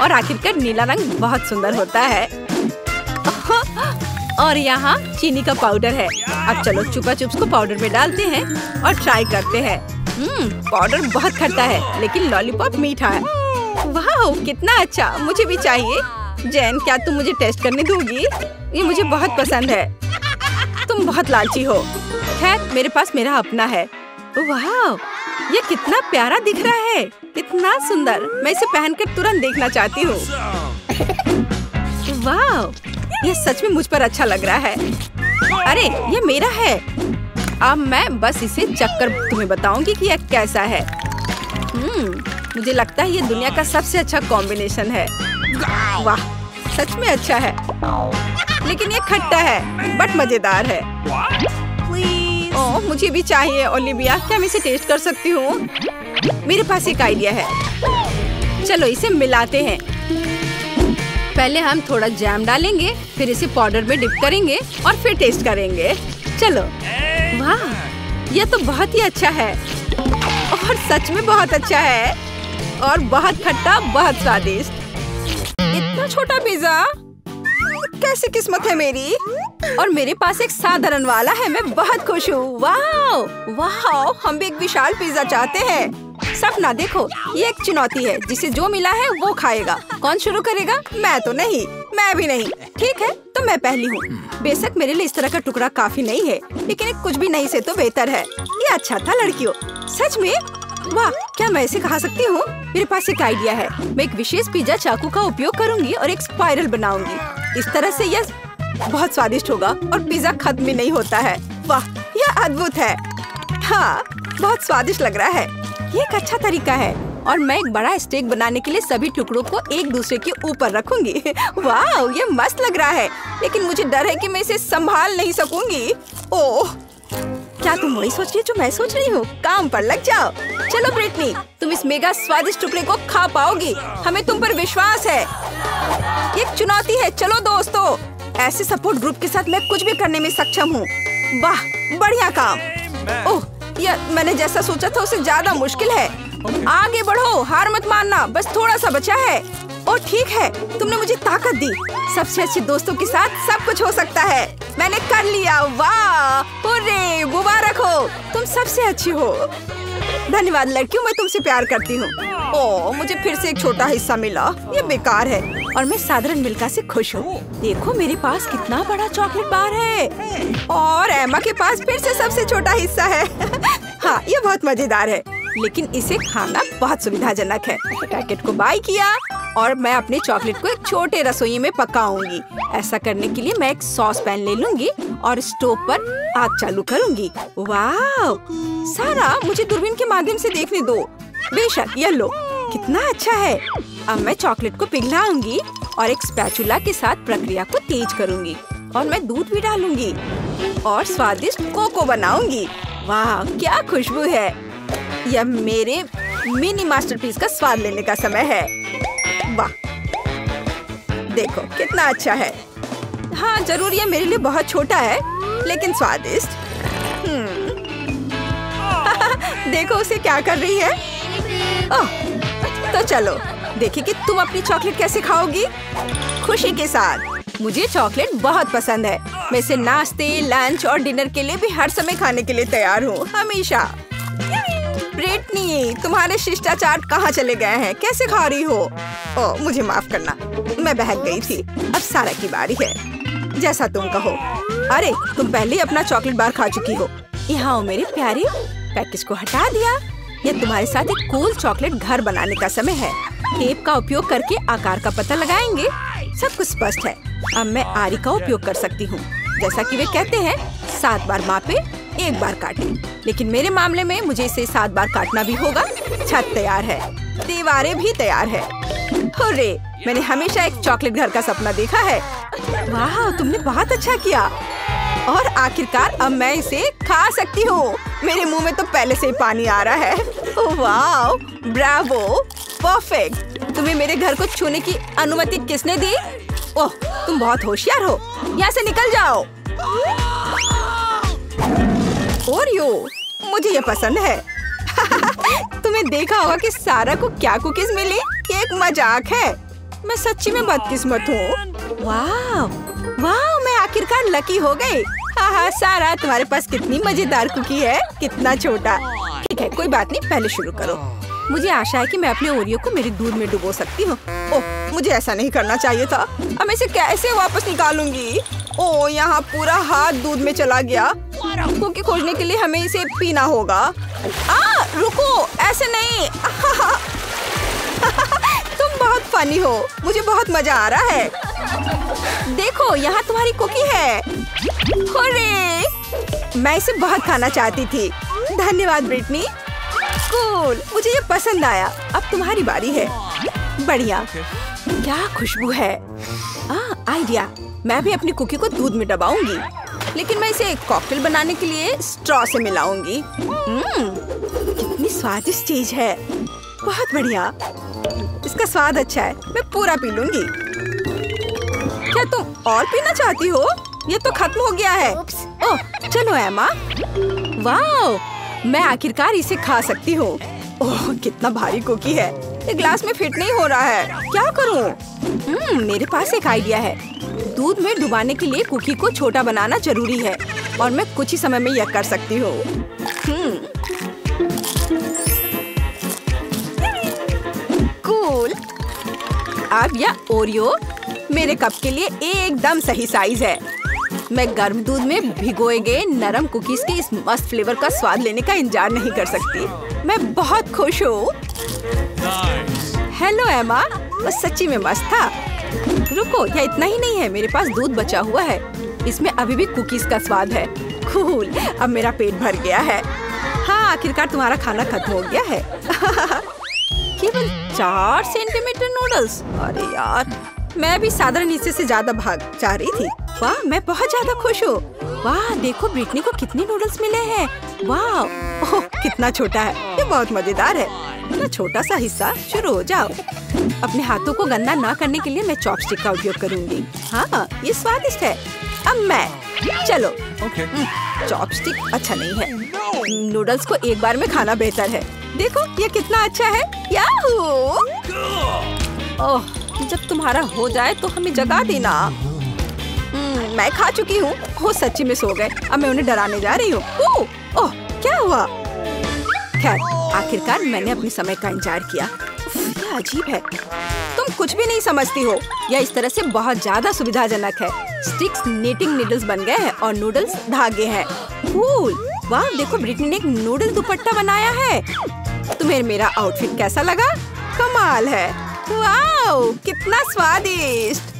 और आखिरकार नीला रंग बहुत सुंदर होता है। और यहाँ चीनी का पाउडर है। अब चलो छुपा चुप्स को पाउडर में डालते हैं और ट्राई करते हैं। पाउडर बहुत खट्टा है लेकिन लॉलीपॉप मीठा है। वाह, कितना अच्छा, मुझे भी चाहिए। जैन, क्या तुम मुझे टेस्ट करने दोगी? ये मुझे बहुत पसंद है। तुम बहुत लालची हो। खैर, मेरे पास मेरा अपना है। वाह, ये कितना प्यारा दिख रहा है, कितना सुंदर। मैं इसे पहनकर तुरंत देखना चाहती हूँ। वाह, ये सच में मुझ पर अच्छा लग रहा है। अरे, ये मेरा है। अब मैं बस इसे चखकर तुम्हें बताऊंगी कि यह कैसा है। मुझे लगता है ये दुनिया का सबसे अच्छा कॉम्बिनेशन है। वाह, सच में अच्छा है। लेकिन ये खट्टा है बट मजेदार है। ओह, मुझे भी चाहिए। ओलिविया, क्या मैं इसे टेस्ट कर सकती हूँ? मेरे पास एक आइडिया है। चलो इसे मिलाते हैं। पहले हम थोड़ा जैम डालेंगे, फिर इसे पाउडर में डिप करेंगे और फिर टेस्ट करेंगे। चलो। वाह, यह तो बहुत ही अच्छा है और सच में बहुत अच्छा है और बहुत खट्टा, बहुत स्वादिष्ट। इतना छोटा पिज्जा, कैसी किस्मत है मेरी। और मेरे पास एक साधारण वाला है। मैं बहुत खुश हूँ। वाह वाह, हम भी एक विशाल पिज्जा चाहते हैं। सपना देखो, ये एक चुनौती है। जिसे जो मिला है वो खाएगा। कौन शुरू करेगा? मैं तो नहीं। मैं भी नहीं। ठीक है, तो मैं पहली हूँ। बेशक मेरे लिए इस तरह का टुकड़ा काफी नहीं है, लेकिन कुछ भी नहीं से तो बेहतर है। ये अच्छा था लड़कियों। सच में? वाह, क्या मैं इसे खा सकती हूँ? मेरे पास एक आइडिया है। मैं एक विशेष पिज्जा चाकू का उपयोग करूँगी और एक स्पाइरल बनाऊंगी। इस तरह से यह बहुत स्वादिष्ट होगा और पिज्जा खत्म भी नहीं होता है। वाह, यह अद्भुत है। हाँ, बहुत स्वादिष्ट लग रहा है। ये एक अच्छा तरीका है। और मैं एक बड़ा स्टेक बनाने के लिए सभी टुकड़ों को एक दूसरे के ऊपर रखूंगी। वाह, ये मस्त लग रहा है, लेकिन मुझे डर है कि मैं इसे संभाल नहीं सकूंगी। ओह, क्या तुम वही सोच रही हो जो मैं सोच रही हूँ? काम पर लग जाओ। चलो ब्रिटनी, तुम इस मेगा स्वादिष्ट टुकड़े को खा पाओगी। हमें तुम पर विश्वास है। ये चुनौती है। चलो दोस्तों, ऐसे सपोर्ट ग्रुप के साथ मैं कुछ भी करने में सक्षम हूँ। वाह, बढ़िया काम। ओह, यह मैंने जैसा सोचा था उससे ज्यादा मुश्किल है। आगे बढ़ो, हार मत मानना, बस थोड़ा सा बचा है। ओह ठीक है, तुमने मुझे ताकत दी। सबसे अच्छे दोस्तों के साथ सब कुछ हो सकता है। मैंने कर लिया। वाह, हुर्रे, मुबारक हो, तुम सबसे अच्छी हो। धन्यवाद लड़कियों, मैं तुमसे प्यार करती हूँ। ओह, मुझे फिर से एक छोटा हिस्सा मिला। ये बेकार है और मैं साधारण मिल्का से खुश हूँ। देखो मेरे पास कितना बड़ा चॉकलेट बार है और एमा के पास फिर से सबसे छोटा हिस्सा है। हाँ, ये बहुत मजेदार है, लेकिन इसे खाना बहुत सुविधाजनक है। पैकेट को बाय किया और मैं अपने चॉकलेट को एक छोटे रसोई में पकाऊंगी। ऐसा करने के लिए मैं एक सॉस पैन ले लूंगी और स्टोव पर आग चालू करूंगी। वाह सारा, मुझे दूरबीन के माध्यम से देखने दो। बेशक, ये लो, कितना अच्छा है। अब मैं चॉकलेट को पिघलाऊंगी और एक स्पैचुला के साथ प्रक्रिया को तेज करूंगी और मैं दूध भी डालूंगी और स्वादिष्ट कोको बनाऊंगी। वाह क्या खुशबू है। यह मेरे मिनी मास्टरपीस का स्वाद लेने का समय है। वाह, देखो कितना अच्छा है। हाँ जरूर, यह मेरे लिए बहुत छोटा है लेकिन स्वादिष्ट। देखो उसे क्या कर रही है। ओह, तो चलो देखिए कि तुम अपनी चॉकलेट कैसे खाओगी। खुशी के साथ। मुझे चॉकलेट बहुत पसंद है। मैं इसे नाश्ते, लंच और डिनर के लिए भी हर समय खाने के लिए तैयार हूँ, हमेशा। ब्रिटनी, तुम्हारे शिष्टाचार कहाँ चले गए हैं? कैसे खा रही हो? ओह, मुझे माफ करना, मैं बहक गई थी। अब सारा की बारी है। जैसा तुम कहो। अरे तुम पहले ही अपना चॉकलेट बार खा चुकी हो। यहाँ हो मेरे प्यारे, पैकेज को हटा दिया। यह तुम्हारे साथ एक कूल चॉकलेट घर बनाने का समय है। टेप का उपयोग करके आकार का पता लगाएंगे। सब कुछ स्पष्ट है। अब मैं आरी का उपयोग कर सकती हूँ। जैसा कि वे कहते हैं, 7 बार मापे, 1 बार काटे। लेकिन मेरे मामले में मुझे इसे 7 बार काटना भी होगा। छत तैयार है, दीवारें भी तैयार है। हुर्रे, मैंने हमेशा एक चॉकलेट घर का सपना देखा है। वाह, तुमने बहुत अच्छा किया और आखिरकार अब मैं इसे खा सकती हूँ। मेरे मुंह में तो पहले से ही पानी आ रहा है। वाह, ब्रावो, परफेक्ट। तुम्हें मेरे घर को छूने की अनुमति किसने दी? ओह, तुम बहुत होशियार हो। यहाँ से निकल जाओ। ओरियो, मुझे ये पसंद है। तुम्हें देखा होगा कि सारा को क्या कुकीज मिली। ये एक मजाक है। मैं सच्ची में बदकिस्मत हूँ। वाह वाह, मैं आखिरकार लकी हो गई। हाँ सारा, तुम्हारे पास कितनी मजेदार कुकी है। कितना छोटा। ठीक है, कोई बात नहीं, पहले शुरू करो। मुझे आशा है कि मैं अपने ओरियो को मेरे दूध में डुबो सकती हूँ। ओह, मुझे ऐसा नहीं करना चाहिए था। अब मैं इसे कैसे वापस निकालूंगी? ओह, यहाँ पूरा हाथ दूध में चला गया। कुकी खोजने के लिए हमें इसे पीना होगा। रुको, ऐसे नहीं। तुम बहुत फनी हो। मुझे बहुत मजा आ रहा है। देखो, यहाँ तुम्हारी कुकी है। हुर्रे, मैं इसे बहुत खाना चाहती थी। धन्यवाद ब्रिटनी। कूल, मुझे ये पसंद आया। अब तुम्हारी बारी है। बढ़िया, क्या खुशबू है। आइडिया, मैं भी अपनी कुकी को दूध में दबाऊंगी, लेकिन मैं इसे कॉकटेल बनाने के लिए स्ट्रॉ से मिलाऊंगी। कितनी स्वादिष्ट चीज है। बहुत बढ़िया, इसका स्वाद अच्छा है। मैं पूरा पी लूंगी। क्या तुम और पीना चाहती हो? ये तो खत्म हो गया है। ओह, चलो एमा। वाह, मैं आखिरकार इसे खा सकती हूँ। ओह, कितना भारी कुकी है। ये ग्लास में फिट नहीं हो रहा है। क्या करूँ? मेरे पास एक आइडिया है। दूध में डुबाने के लिए कुकी को छोटा बनाना जरूरी है और मैं कुछ ही समय में यह कर सकती हूँ। कूल। अब यह ओरियो मेरे कप के लिए एकदम सही साइज है। मैं गर्म दूध में भिगोए गए नरम कुकीज के इस मस्त फ्लेवर का स्वाद लेने का इंतजार नहीं कर सकती। मैं बहुत खुश हूँ। हेलो एमा, बस सच्ची में मस्त था। रुको, यह इतना ही नहीं है। मेरे पास दूध बचा हुआ है। इसमें अभी भी कुकीज का स्वाद है। कूल, अब मेरा पेट भर गया है। हाँ, आखिरकार तुम्हारा खाना खत्म हो गया है। केवल 4 सेंटीमीटर नूडल्स। अरे यार, मैं भी साधारण हिस्से से ज्यादा भाग चाह रही थी। वाह, मैं बहुत ज्यादा खुश हूँ। वाह, देखो ब्रिटनी को कितने नूडल्स मिले हैं। वाह, ओह कितना छोटा है, ये बहुत मजेदार है। इतना छोटा सा हिस्सा, शुरू हो जाओ। अपने हाथों को गंदा ना करने के लिए मैं चॉपस्टिक का उपयोग करूंगी। हाँ, ये स्वादिष्ट है। अब मैं, चलो। चॉपस्टिक अच्छा नहीं है। नूडल्स को एक बार में खाना बेहतर है। देखो ये कितना अच्छा है। याहू! ओह, जब तुम्हारा हो जाए तो हमें जगा देना। मैं खा चुकी हूँ। वो सच्ची में सो गए। अब मैं उन्हें डराने जा रही हूँ। ओह, क्या हुआ? खैर, आखिरकार मैंने अपने समय का इंतजार किया। ये अजीब है। तुम कुछ भी नहीं समझती हो। यह इस तरह से बहुत ज्यादा सुविधाजनक है। स्टिक्स नीटिंग नीडल्स बन गए हैं और नूडल्स धागे हैं। कूल! वाह, देखो ब्रिटनी ने एक नूडल दुपट्टा बनाया है। तुम्हें मेरा आउटफिट कैसा लगा? कमाल है। वाह, कितना स्वादिष्ट।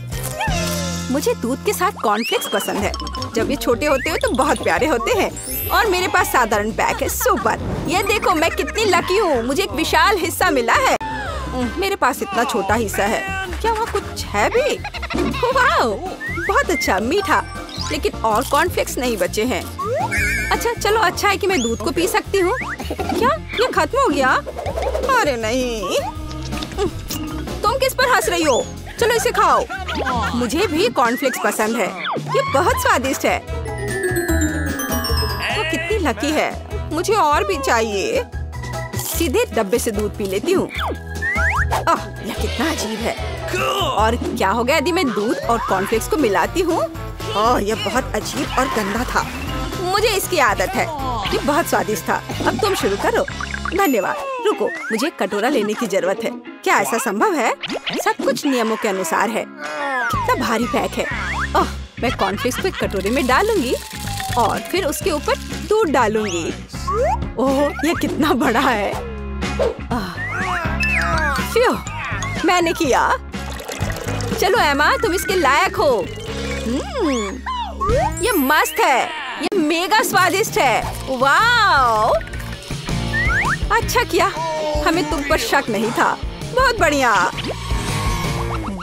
मुझे दूध के साथ कॉर्नफ्लेक्स पसंद है। जब ये छोटे होते हैं तो बहुत प्यारे होते हैं। और मेरे पास साधारण पैक है। सुपर! ये देखो मैं कितनी लकी हूँ। मुझे एक विशाल हिस्सा मिला है। मेरे पास इतना छोटा हिस्सा है। क्या वहाँ कुछ है भी? वाह, बहुत अच्छा, मीठा। लेकिन और कॉर्नफ्लेक्स नहीं बचे हैं। अच्छा चलो, अच्छा है कि मैं दूध को पी सकती हूँ। क्या ये खत्म हो गया? अरे नहीं। तुम किस पर हंस रही हो? चलो इसे खाओ। मुझे भी कॉर्नफ्लेक्स पसंद है। ये बहुत स्वादिष्ट है। वो कितनी लकी है। मुझे और भी चाहिए। सीधे डब्बे से दूध पी लेती हूँ। यह कितना अजीब है। और क्या हो गया यदि मैं दूध और कॉर्नफ्लेक्स को मिलाती हूँ? यह बहुत अजीब और गंदा था। मुझे इसकी आदत है। ये बहुत स्वादिष्ट था। अब तुम शुरू करो। धन्यवाद। रुको, मुझे कटोरा लेने की जरूरत है। क्या ऐसा संभव है? सब कुछ नियमों के अनुसार है। कितना भारी पैक है। मैं कॉर्नफ्लेक्स को एक कटोरे में डालूंगी और फिर उसके ऊपर दूध डालूंगी। ओह, ये कितना बड़ा है। मैंने किया। चलो एमा, तुम इसके लायक हो। ये मस्त है। ये मेगा स्वादिष्ट है। वाओ! अच्छा किया, हमें तुम पर शक नहीं था। बहुत बढ़िया।